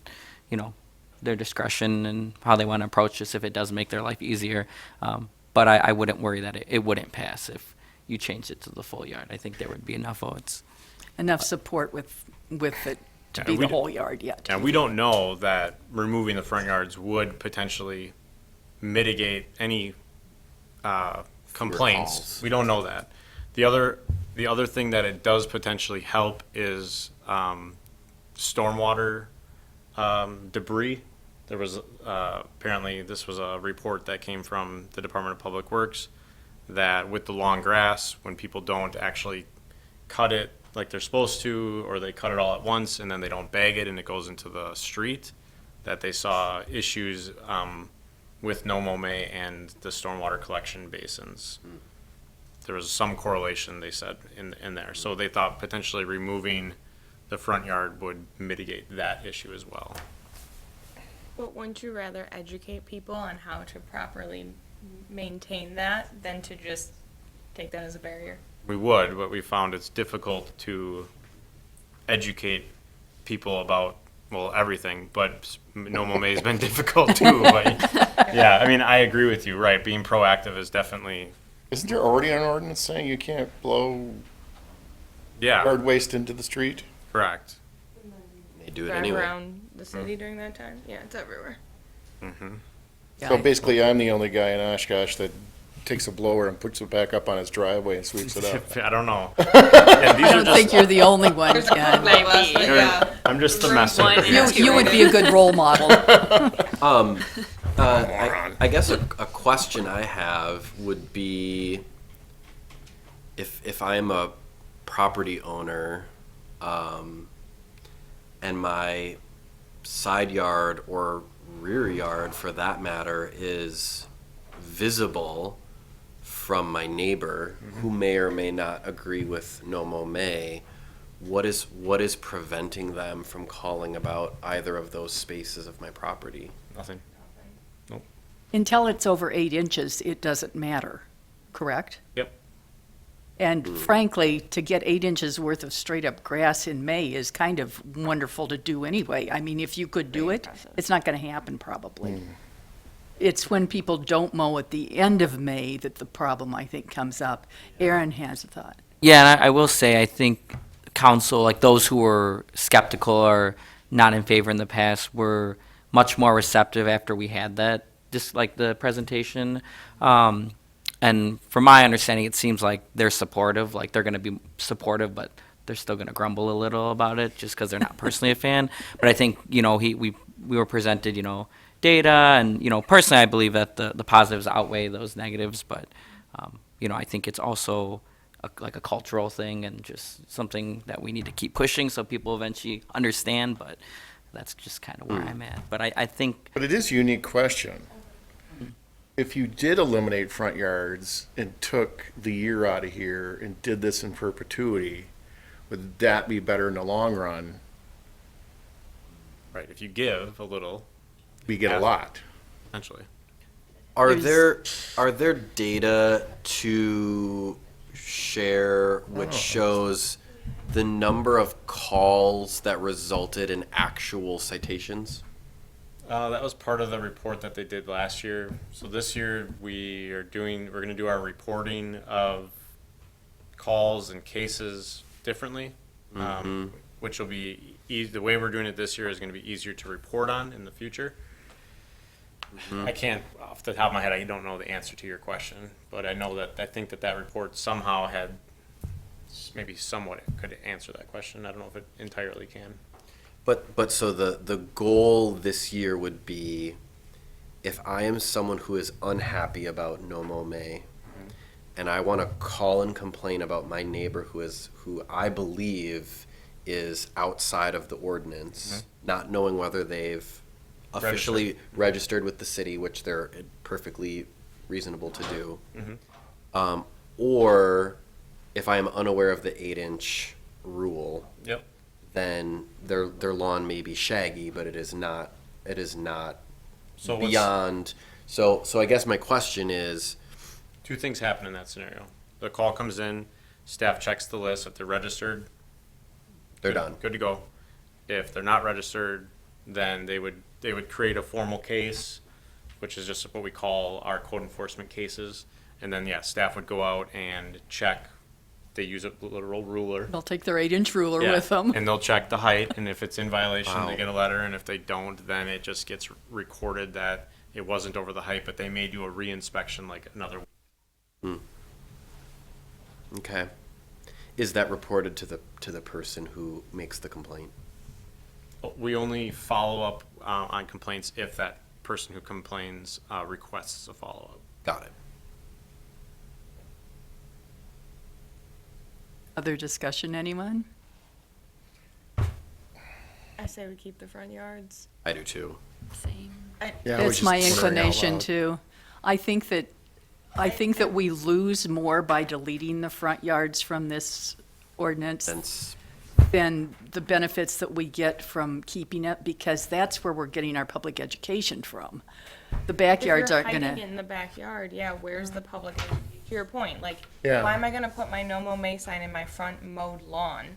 their discretion and how they want to approach this if it does make their life easier. But I wouldn't worry that it wouldn't pass if you changed it to the full yard. I think there would be enough votes. Enough support with it to Yeah, be we the whole yard yet. And we don't know that removing the front yards would potentially mitigate any complaints. calls. We don't know that. The other thing that it does potentially help is stormwater debris. There was apparently this was a report that came from the Department of Public Works that with the long grass, when people don't actually cut it like they're supposed to, or they cut it all at once and then they don't bag it and it goes into the street, that they saw issues with no mow and the stormwater collection basins. There was some correlation, they said, in there. So they thought potentially removing the front yard would mitigate that issue as well. But wouldn't you rather educate people on how to properly maintain that than to just take that as a barrier? We would, but we found it's difficult to educate people about, well, everything, but no mow has been difficult too. But yeah, I mean, I agree with you, right? Being proactive is definitely, Isn't there already an ordinance saying you can't blow yeah, yard waste into the street? correct. They do it Drive anyway. around the city during that time? Yeah, it's everywhere. So basically, I'm the only guy in Oshkosh that takes a blower and puts it back up on his driveway and sweeps it up. I don't know. Yeah, these I are don't think just, you're the only one, Ken. I'm just the messenger. You would be a good role model. I guess a question I have would be if I'm a property owner and my side yard or rear yard for that matter is visible from my neighbor who may or may not agree with no mow may, what is preventing them from calling about either of those spaces of my property? Nothing. Until it's over 8 inches, it doesn't matter, correct? Yep. And frankly, to get 8 inches worth of straight up grass in May is kind of wonderful to do anyway. I mean, if you could do it, it's not going to happen probably. It's when people don't mow at the end of May that the problem, I think, comes up. Aaron has a thought. Yeah, and I will say, I think council, like those who were skeptical or not in favor in the past, were much more receptive after we had that, just like the presentation. And from my understanding, it seems like they're supportive, like they're going to be supportive, but they're still going to grumble a little about it just because they're not personally a fan. But I think, we were presented, data, and, personally, I believe that the positives outweigh those negatives. But, I think it's also like a cultural thing and just something that we need to keep pushing so people eventually understand. But that's just kind of where I'm at. But I think, But it is a unique question. if you did eliminate front yards and took the year out of here and did this in perpetuity, would that be better in the long run? Right, if you give a little, We get a Yeah. lot. essentially. Are There's- there data to share which shows the number of calls that resulted in actual citations? That was part of the report that they did last year. So this year we're going to do our reporting of calls and cases differently, which will be the way we're doing it this year is going to be easier to report on in the future. I can't, off the top of my head, I don't know the answer to your question, but I know that I think that report somehow had maybe somewhat could answer that question. I don't know if it entirely can. But so the goal this year would be, if I am someone who is unhappy about No Mo May, and I want to call and complain about my neighbor who I believe is outside of the ordinance, not knowing whether they've officially registered with the city, which they're perfectly reasonable to do, or if I am unaware of the 8-inch rule, Yep. then their lawn may be shaggy, but it is not So what's- beyond. So I guess my question is, Two things happen in that scenario. The call comes in, staff checks the list. If they're registered, they're done. good to go. If they're not registered, then they would create a formal case, which is just what we call our code enforcement cases. And then, staff would go out and check. They use a literal ruler. They'll take their 8-inch ruler Yeah, with them. and they'll check the height, and if it's in violation, Wow. they get a letter, and if they don't, then it just gets recorded that it wasn't over the height, but they may do a re-inspection like another. Okay. Is that reported to the person who makes the complaint? We only follow up on complaints if that person who complains requests a follow-up. Got it. Other discussion, anyone? I say we keep the front yards. I do too. Same. Yeah, I was It's just my wondering out inclination loud. too. I think that we lose more by deleting the front yards from this ordinance Since than the benefits that we get from keeping it, because that's where we're getting our public education from. The backyards aren't If you're gonna, hiding in the backyard, yeah, where's the public, to your point, like, Yeah. why am I gonna put my no mow May sign in my front mowed lawn?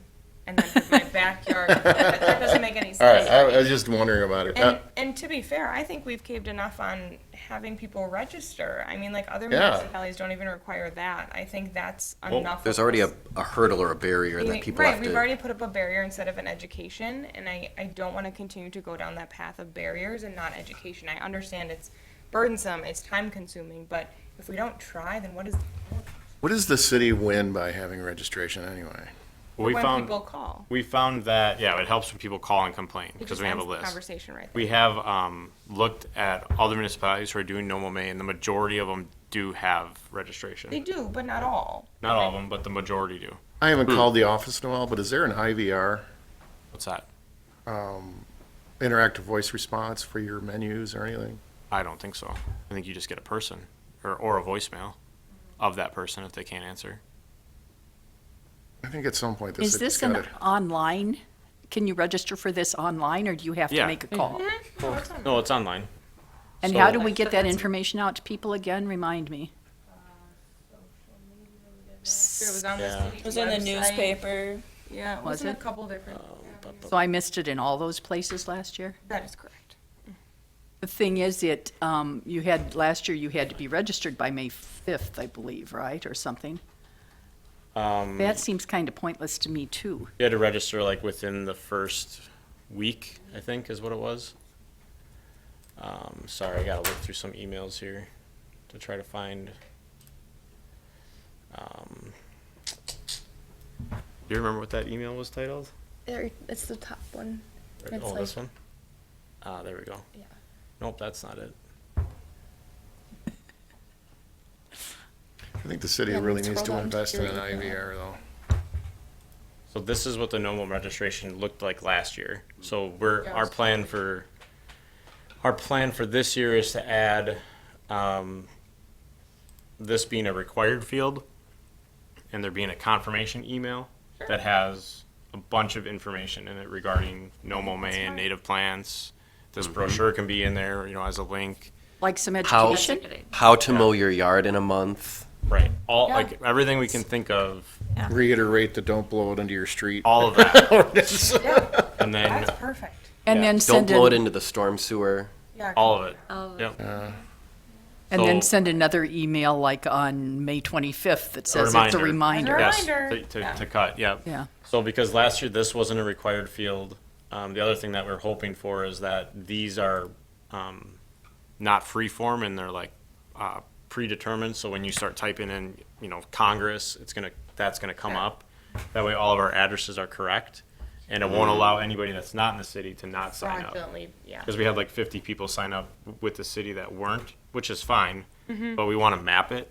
And then put my backyard, that doesn't make any sense. All right, I was just wondering about it. And to be fair, I think we've caved enough on having people register. I mean, like, other Yeah. municipalities don't even require that. I think that's Well, enough. there's of already us. a hurdle or a barrier that people Right, have we've to. already put up a barrier instead of an education, and I don't want to continue to go down that path of barriers and not education. I understand it's burdensome, it's time consuming, but if we don't try, then what is, What does the city win by having registration anyway? We when found people call? we found that it helps when people call and complain It because just we have a ends the list. conversation right there. We have looked at other municipalities who are doing No Mo May, and the majority of them do have registration. They do, but not all. Not all of them, but the majority do. I haven't called the office in a while, but is there an IVR, What's that? interactive voice response for your menus or anything? I don't think so. I think you just get a person or a voicemail of that person if they can't answer. I think at some point the is city's this got an it. online? Can you register for this online, or do you have to Yeah. make a call? No, it's online. And So- how do we get that information out to people again? Remind me. It was on the Yeah. city's It was in the website. newspaper. Yeah, it Was was in a it? couple different, So I missed it in all those places last year? that is correct. The thing is, last year you had to be registered by May 5th, I believe, right, or something? That seems kind of pointless to me, too. You had to register like within the first week, I think is what it was. Sorry, I gotta look through some emails here to try to find. Do you remember what that email was titled? It's the top one. It's Oh, like- this one? There we go. Yeah. Nope, that's not it. I think the city Yeah, really let's needs to scroll down to invest in an your email. IVR though. So this is what the normal registration looked like last year. So our plan for this year is to add this being a required field and there being a confirmation email that has a bunch of information in it regarding no mow May and native plants. This brochure can be in there, as a link. Like some How- education? How to mow your yard in a month. Right. All, like, everything we can think of, Reiterate the don't blow it into your street. all of that. And then, That's perfect. And Yeah. then Don't send blow it an, into the storm sewer. Yeah. all of it. Oh, Yep. and then so- send another email like on May 25th that says it's a reminder. reminder. Yes, Reminder. to cut, yeah. Yeah. So because last year this wasn't a required field, the other thing that we're hoping for is that these are not free form and they're like predetermined. So when you start typing in, Congress, that's gonna come up. That way all of our addresses are correct, and it won't allow anybody that's not in the city to not sign up. Fraudulently, yeah. Because we had like 50 people sign up with the city that weren't, which is fine, but we want to map it.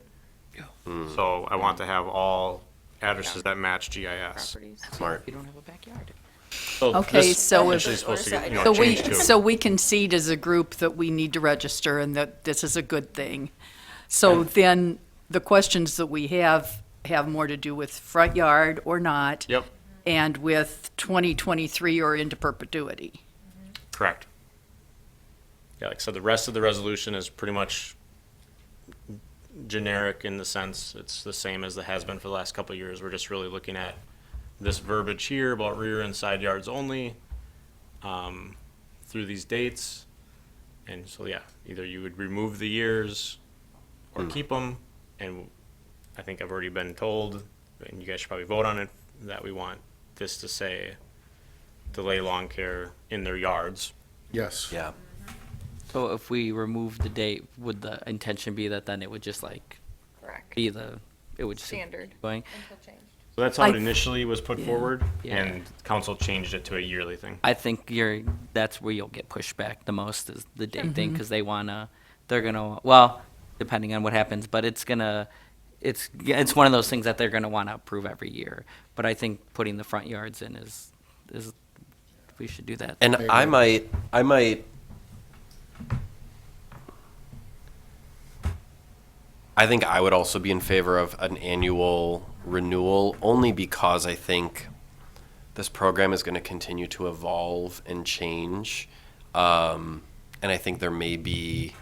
So I want to have all addresses that match GIS. Properties. Smart. You don't have a backyard. So Okay, this so if- actually is supposed to get, So changed too. so we concede as a group that we need to register and that this is a good thing. So then the questions that we have more to do with front yard or not. Yep, And with 2023 or into perpetuity. correct. Yeah, like I said, the rest of the resolution is pretty much generic in the sense it's the same as it has been for the last couple of years. We're just really looking at this verbiage here about rear and side yards only through these dates. And so, yeah, either you would remove the years or keep them. And I think I've already been told, and you guys should probably vote on it, that we want this to say delay lawn care in their yards. Yes. Yeah. So if we remove the date, would the intention be that then it would just like Correct. be it would just keep Standard. going? Until changed. So that's how it I- initially was put Yeah. forward, Yeah. and council changed it to a yearly thing. I think that's where you'll get pushback the most is the date thing, because they're gonna, well, depending on what happens, but it's one of those things that they're gonna wanna approve every year. But I think putting the front yards in is, we should do that. And I might, I think I would also be in favor of an annual renewal, only because I think this program is going to continue to evolve and change. And I think there may be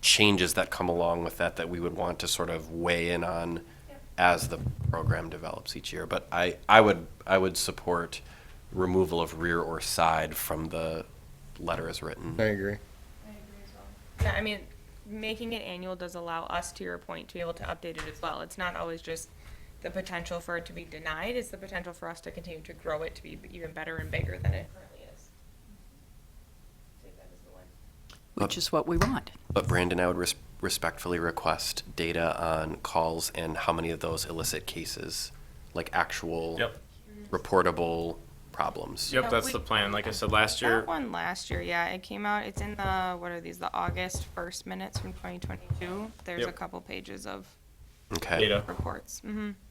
changes that come along with that we would want to sort of weigh in on as the program develops each year. But I would support removal of rear or side from the letter as written. I agree. Yeah, I mean, making it annual does allow us, to your point, to be able to update it as well. It's not always just the potential for it to be denied, it's the potential for us to continue to grow it to be even better and bigger than it currently is. I think that is the one. Which is what we want. But Brandon, I would respectfully request data on calls and how many of those illicit cases, like actual Yep. reportable problems. Yep, that's the plan. Like I said, last year, That one last year, yeah, it came out, it's in the, what are these, the August 1st minutes from 2022. There's Yep. a couple pages of Okay. data. reports.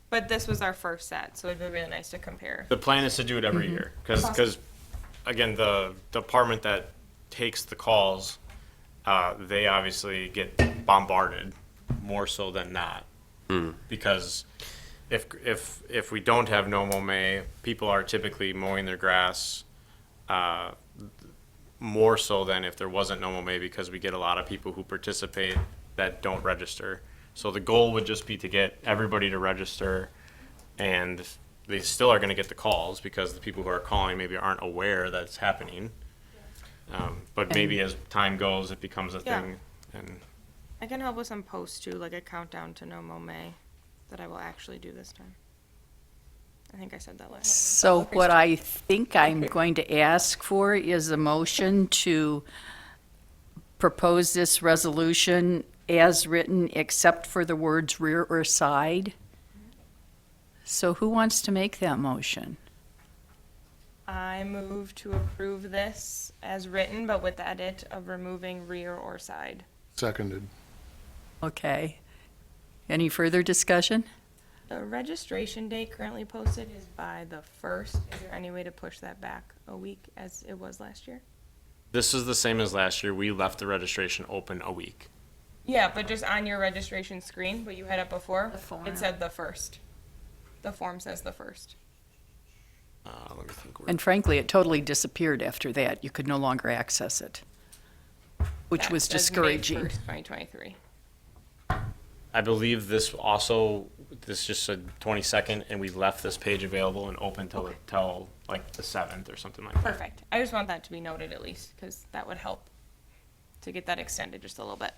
But this was our first set, so it'd be really nice to compare. The plan is to do it every year, because, again, the department that takes the calls, they obviously get bombarded more so than not. Because if we don't have no mow May, people are typically mowing their grass more so than if there wasn't no mow May, because we get a lot of people who participate that don't register. So the goal would just be to get everybody to register, and they still are going to get the calls because the people who are calling maybe aren't aware that it's happening. But maybe as time goes, it becomes a Yeah. thing. And I can help with some posts too, like a countdown to no mow May that I will actually do this time. I think I said that last. So what I think I'm going to ask for is a motion to propose this resolution as written, except for the words rear or side. So who wants to make that motion? I move to approve this as written, but with the edit of removing rear or side. Seconded. Okay. Any further discussion? The registration date currently posted is by the 1st. Is there any way to push that back a week as it was last year? this is the same as last year. We left the registration open a week. Yeah, but just on your registration screen, what you had up before, The form. it said the first. The form says the first. Let me think. And frankly, it totally disappeared after that. You could no longer access it, which That was says May discouraging. 1st, 2023. I believe this also, this just said 22nd, and we left this page available and open till like the 7th or something like that. Perfect. I just want that to be noted at least, because that would help to get that extended just a little bit.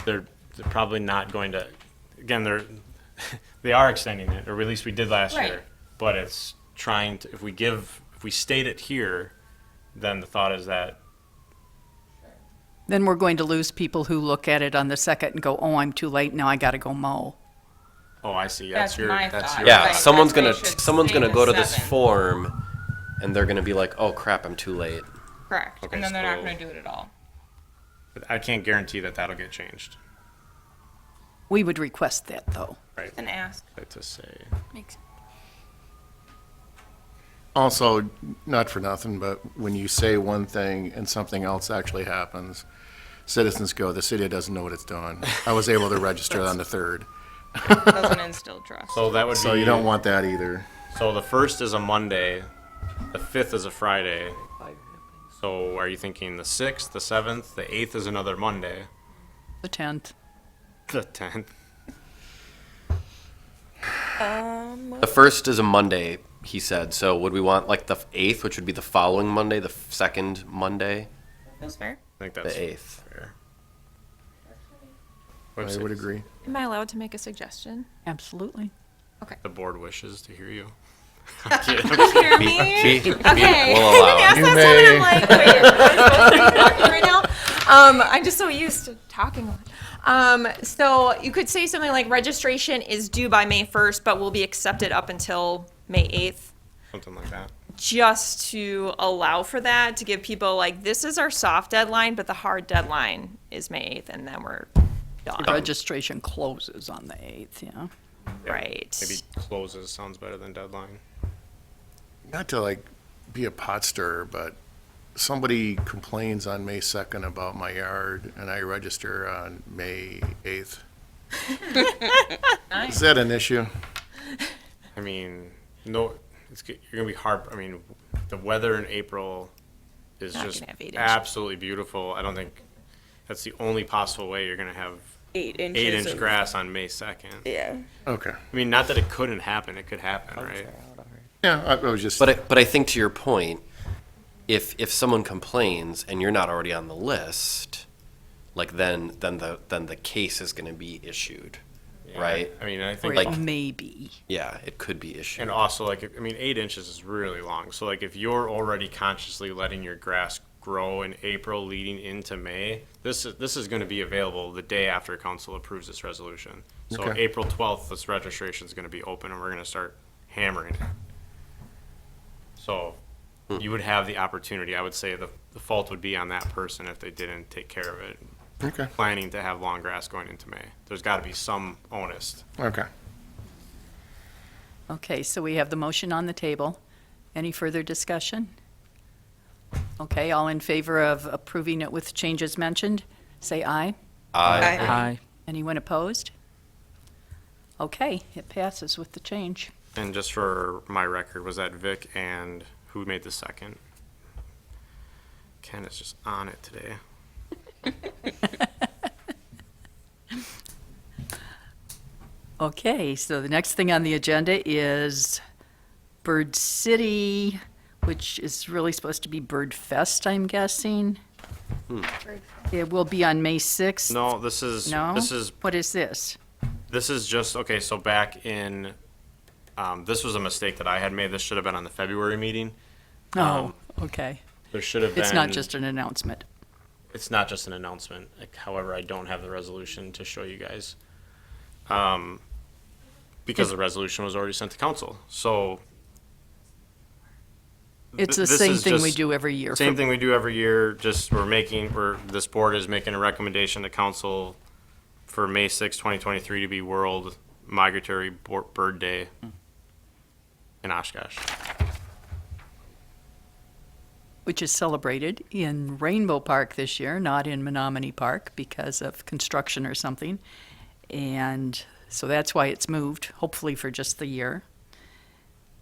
They're probably not going to, again, they are extending it, or at least we did last Right. year. But it's trying to, if we state it here, then the thought is that, Then we're going to lose people who look at it on the second and go, oh, I'm too late, now I gotta go mow. oh, I see, That's my thought. your. Yeah, Right, someone's that's why gonna it should someone's stay gonna the go to this 7th. form, and they're gonna be like, "Oh crap, I'm too late." Correct. Okay, And then they're not so- going to do it at all. But I can't guarantee that that'll get changed, We would request that, though. right? Then ask. Like to say, Makes Also, not for nothing, but when you say one thing and something else actually happens, citizens go, the city doesn't know what it's doing. I was able to register on the 3rd. Doesn't instill trust. so that would be. So you don't want that either. So the 1st is a Monday, the 5th is a Friday. So are you thinking the 6th, the 7th, the 8th is another Monday, The 10th. the 10th? The first is a Monday, he said. So would we want like the 8th, which would be the following Monday, the second Monday, Feels fair. I think that's the 8th? fair. I would agree. Am I allowed to make a suggestion? Absolutely. The board wishes to hear you. Hear me? Okay. We'll allow it. You That's may. what I'm like, wait, am I supposed to be talking right now? I'm just so used to talking a lot. So you could say something like registration is due by May 1st, but will be accepted up until May 8th. Something like that. Just to allow for that, to give people like, this is our soft deadline, but the hard deadline is May 8th, and then we're done. Registration closes on the 8th, yeah. Yeah, Right. Maybe closes sounds better than deadline. Not to like be a pot stirrer, but somebody complains on May 2nd about my yard and I register on May 8th. Is that an issue? I mean, no, you're gonna be hard. I mean, the weather in April is Not just gonna have 8 inches. absolutely beautiful. I don't think that's the only possible way you're gonna have 8 inches. 8-inch grass on May 2nd. Yeah. Okay. I mean, not that it couldn't happen. It could happen, right? Yeah, I was just. But I think to your point, if someone complains and you're not already on the list, like then the case is going to be issued, Yeah. right? I mean, I Or think it may be. Yeah, it could be issued. And also, like, I mean, 8 inches is really long. So, like, if you're already consciously letting your grass grow in April leading into May, this is going to be available the day after council approves this resolution. So, Okay. April 12th, this registration is going to be open, and we're going to start hammering it. So, you would have the opportunity. I would say the fault would be on that person if they didn't take care of it. Okay. Planning to have long grass going into May. There's got to be some onus. Okay. Okay, so we have the motion on the table. Any further discussion? Okay, all in favor of approving it with changes mentioned, say aye. Aye. Anyone opposed? Okay, it passes with the change. And just for my record, was that Vic and who made the second? Ken is just on it today. Okay, so the next thing on the agenda is Bird City, which is really supposed to be Bird Fest, I'm guessing. It will be on May 6th. No, this is No? this is What is this? this is just okay. So back in, this was a mistake that I had made. This should have been on the February meeting. Oh, okay. There should have been. It's not just an announcement. It's not just an announcement. Like, however, I don't have the resolution to show you guys. Because the resolution was already sent to council. So It's the this same is thing we just- do every year. Same thing we do every year, just this board is making a recommendation to council for May 6, 2023 to be World Migratory Bird Day in Oshkosh. which is celebrated in Rainbow Park this year, not in Menominee Park because of construction or something. And so that's why it's moved, hopefully for just the year.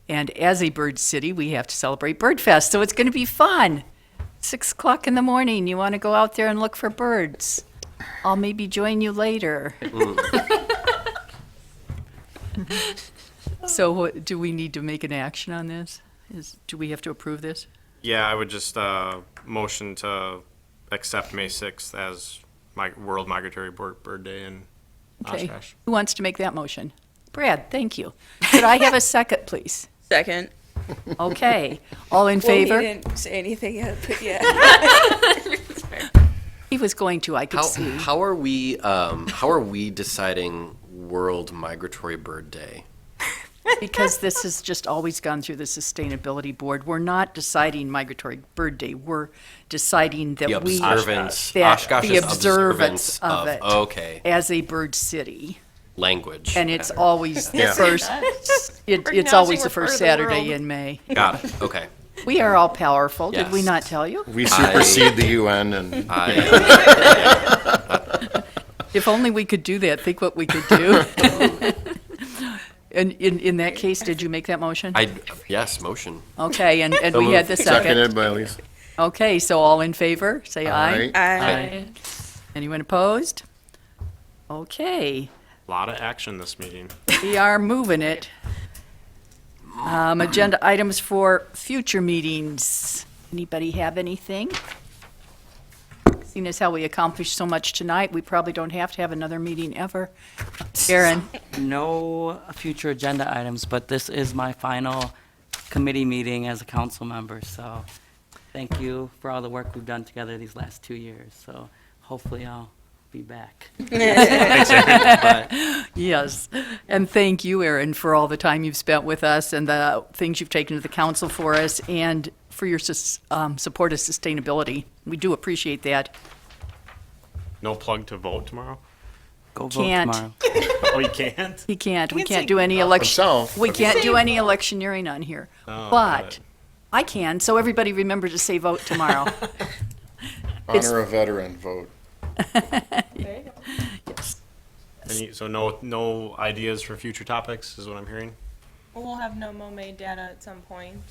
And as a bird city, we have to celebrate Bird Fest, so it's going to be fun. 6 o'clock in the morning, you want to go out there and look for birds. I'll maybe join you later. So do we need to make an action on this? Do we have to approve this? Yeah, I would just motion to accept May 6th as World Migratory Bird Day in Okay. Oshkosh. Who wants to make that motion? Brad, thank you. Could I have a second, please? Second. Okay. All in Well, favor? he didn't say anything yet, but yeah. He was going to, I could see. How are we deciding World Migratory Bird Day? Because this has just always gone through the Sustainability Board. We're not deciding Migratory Bird Day. We're deciding that The we, observance, that Oshkosh's the observance of it okay, as a bird city. language. And it's always the Yeah. first, it's Recognizing always we're the part first of the Saturday world. in May. Got it. Okay. We are all powerful. Did we Yes. not tell you? We supersede the UN and If only we could do that. Think what we could do. And in that case, did you make that motion? Yes, motion. Okay, and So we had moved. the second. seconded by Lisa. Okay, so all in favor, say aye. Aye. Anyone opposed? Okay, A lot of action this meeting. we are moving it. Agenda items for future meetings. Anybody have anything? Seeing as how we accomplished so much tonight, we probably don't have to have another meeting ever. Aaron? No future agenda items, but this is my final committee meeting as a council member, so thank you for all the work we've done together these last 2 years. So hopefully I'll be back. But Yes, and thank you, Erin, for all the time you've spent with us and the things you've taken to the council for us and for your support of sustainability. We do appreciate that. No plug to vote tomorrow? go vote Can't. tomorrow. Oh, you can't? We can't say do any election. Himself. We can't do any electioneering on here. Oh, got But it. I can, so everybody remember to say vote tomorrow. It's- Honor a veteran vote. Yes. So no ideas for future topics is what I'm hearing? We'll have no MoMA data at some point,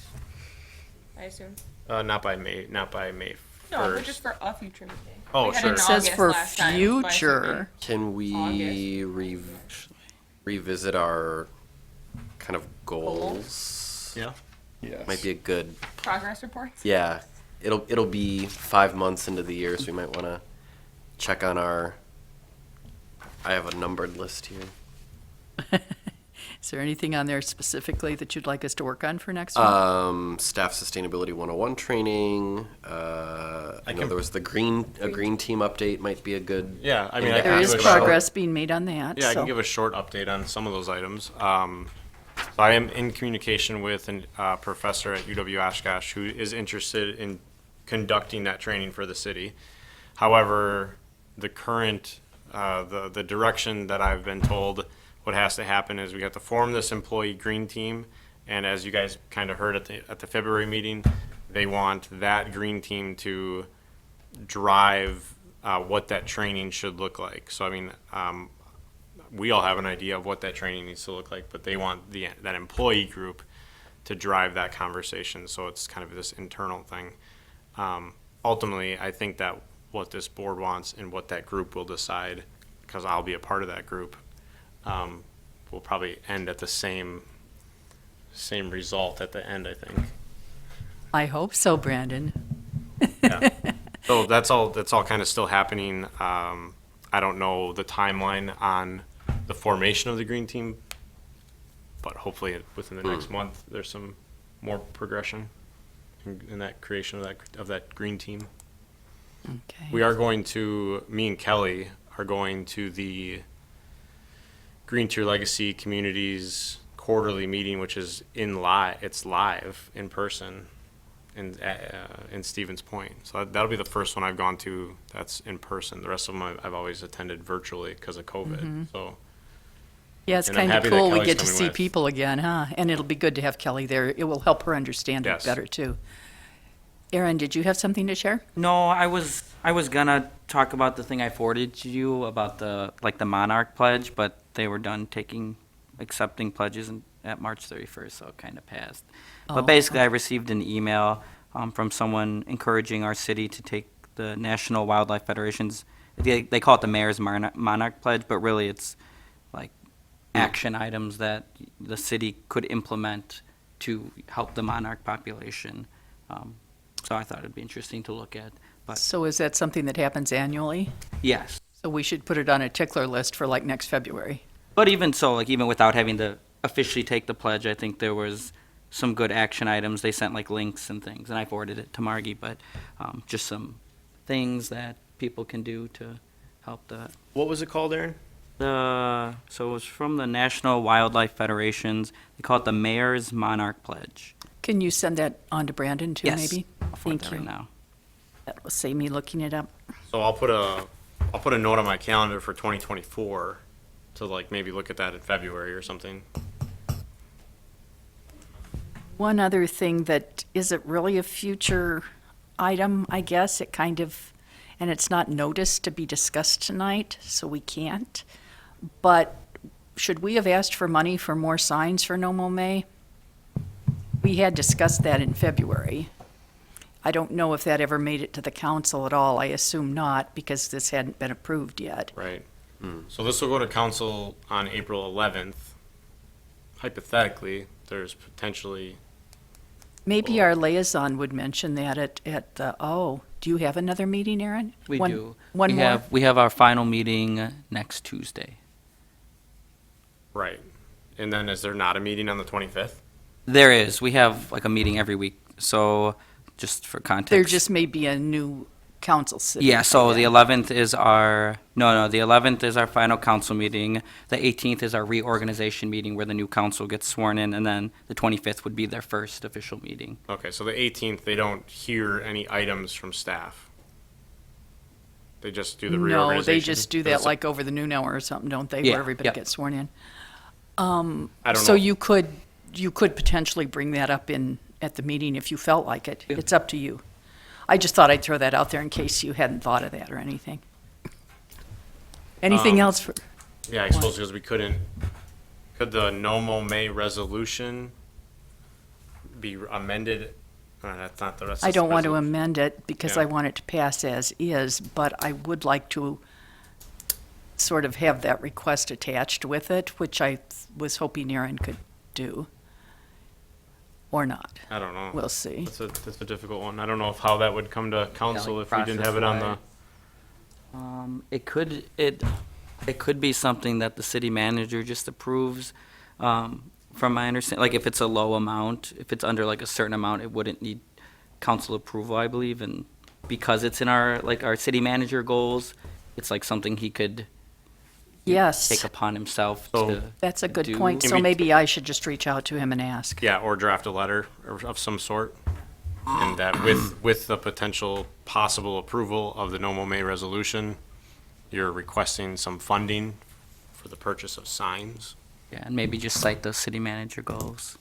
I assume. Not by May 1st. No, but just for a future meeting. Oh, We had sure. in It says August for last time, so I assume future. Can we revisit our kind of goals? Yeah. Yes. Might be a good. progress reports. Yeah, it'll be 5 months into the year, so we might want to check on our. I have a numbered list here. Is there anything on there specifically that you'd like us to work on for next week? Staff Sustainability 101 training. I know there was a green team update might be a good. Yeah, I mean, Yeah, I There can is give a short- progress being made on that. Yeah, I so- can give a short update on some of those items. So I am in communication with a professor at UW Oshkosh who is interested in conducting that training for the city. However, the current, the direction that I've been told, what has to happen is we have to form this employee green team. And as you guys kind of heard at the February meeting, they want that green team to drive what that training should look like. So, I mean, we all have an idea of what that training needs to look like, but they want that employee group to drive that conversation. So it's kind of this internal thing. Ultimately, I think that what this board wants and what that group will decide, because I'll be a part of that group, will probably end at the same result at the end, I think. I hope so, Brandon. Yeah. So that's all kind of still happening. I don't know the timeline on the formation of the green team, but hopefully within the next month, there's some more progression in that creation of that green team. Okay. We are going to, me and Kelly are going to the Green Tier Legacy Communities quarterly meeting, which is it's live in person in Stevens Point. So that'll be the first one I've gone to that's in person. The rest of them I've always attended virtually because of COVID. So Yeah, it's And I'm kind of happy that cool. We Kelly's get to coming see with. people again, huh? And it'll be good to have Kelly there. It will help her understand it Yes. better, too. Aaron, did you have something to share? No, I was gonna talk about the thing I forwarded to you about the Monarch pledge, but they were done accepting pledges at March 31st, so it kind of passed. Oh, But basically, I received an email from someone encouraging our city to take the National Wildlife Federation's, they call it the Mayor's Monarch Pledge, but really it's like action items that the city could implement to help the monarch population. So I thought it'd be interesting to look at. But So is that something that happens annually? yes, So we should put it on a tickler list for like next February. but even so, like even without having to officially take the pledge, I think there was some good action items. They sent like links and things, and I forwarded it to Margie. But just some things that people can do to help the What was it called, Aaron? so it was from the National Wildlife Federations. They call it the Mayor's Monarch Pledge. Can you send that on to Brandon too, Yes, maybe? I'll forward Thank that you. right now. That will save me looking it up. So I'll put a note on my calendar for 2024 to like maybe look at that in February or something. One other thing that isn't really a future item, I guess, it kind of, and it's not noticed to be discussed tonight, so we can't. But should we have asked for money for more signs for No Mo May? We had discussed that in February. I don't know if that ever made it to the council at all. I assume not, because this hadn't been approved yet. Right. So this will go to council on April 11th. Hypothetically, there's potentially, Maybe our liaison would mention that at the, do you have another meeting, Aaron? We One- do. One we more? we have our final meeting next Tuesday. right. And then is there not a meeting on the 25th? There is. We have like a meeting every week. So just for context. There just may be a new council sitting. Yeah, so by the then. 11th is the 11th is our final council meeting. The 18th is our reorganization meeting where the new council gets sworn in, and then the 25th would be their first official meeting. Okay, so the 18th, they don't hear any items from staff. They just do the No, reorganization. they just do that That's- like over the noon hour or something, don't they? Yeah, Where everybody yep. gets sworn in. I don't So know. you could potentially bring that up at the meeting if you felt like it. Yeah. It's up to you. I just thought I'd throw that out there in case you hadn't thought of that or anything. Anything else for, Yeah, I suppose because we could the No Mo May resolution be amended? That's not the rest. I don't want to amend it because Yeah. I want it to pass as is, but I would like to sort of have that request attached with it, which I was hoping Aaron could do. Or not. I don't know. We'll see. That's a difficult one. I don't know how that would come to council like if we didn't have it on the. It could be something that the city manager just approves. From my understanding, like if it's a low amount, if it's under like a certain amount, it wouldn't need council approval, I believe, and because it's in our city manager goals, it's like something he could Yes, take upon himself So- to that's a good do. point. So Maybe- maybe I should just reach out to him and ask. Yeah, or draft a letter of some sort. And that with the potential possible approval of the No Mo May resolution, you're requesting some funding for the purchase of signs. Yeah, and maybe just cite the city manager goals.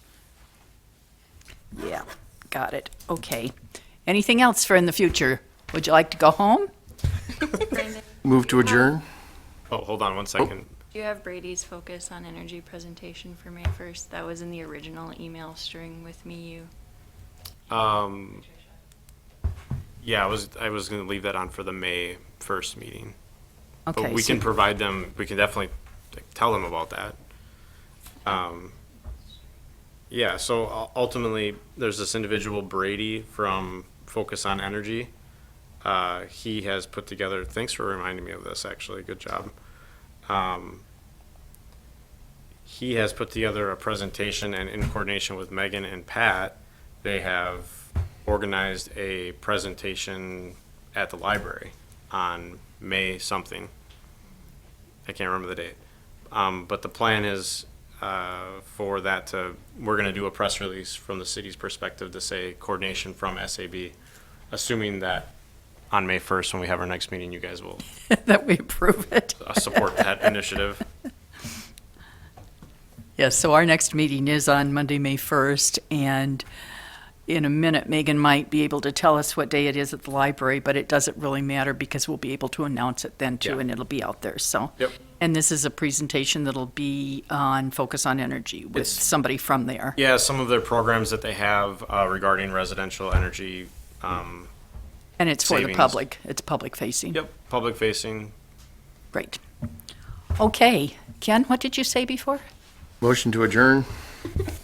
Yeah, got it. Okay. Anything else for in the future? Would you like to go home? Move to adjourn? Oh, hold on one second. Do you have Brady's focus on energy presentation for May 1st? That was in the original email string with me, you. Yeah, I was gonna leave that on for the May 1st meeting. But Okay. we so- can provide them, we can definitely tell them about that. Yeah, so ultimately, there's this individual, Brady, from Focus on Energy. He has put together, thanks for reminding me of this, actually, good job. He has put together a presentation, and in coordination with Megan and Pat, they have organized a presentation at the library on May something. I can't remember the date. But the plan is for that we're going to do a press release from the city's perspective to say coordination from SAB, assuming that on May 1st, when we have our next meeting, you guys will That we approve it. support that initiative. Yes, so our next meeting is on Monday, May 1st, and in a minute, Megan might be able to tell us what day it is at the library, but it doesn't really matter because we'll be able to announce it then too, Yeah. and it'll be out there, so. Yep. And this is a presentation that'll be on Focus on Energy with It's- somebody from there. Yeah, some of their programs that they have regarding residential energy. And it's for the savings. public. It's public facing. Yep, public facing. Great. Okay. Ken, what did you say before? Motion to adjourn?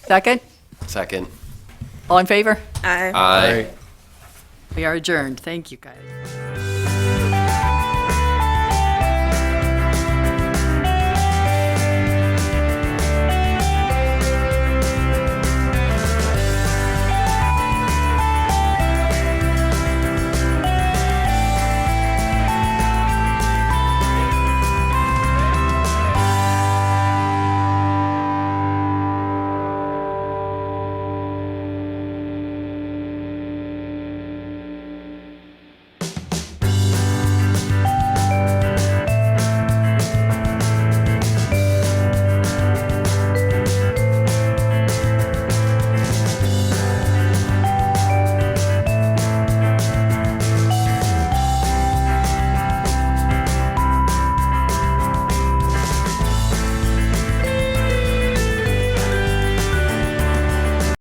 Second? Second. All in favor? I Aye. We are adjourned. Thank you, guys.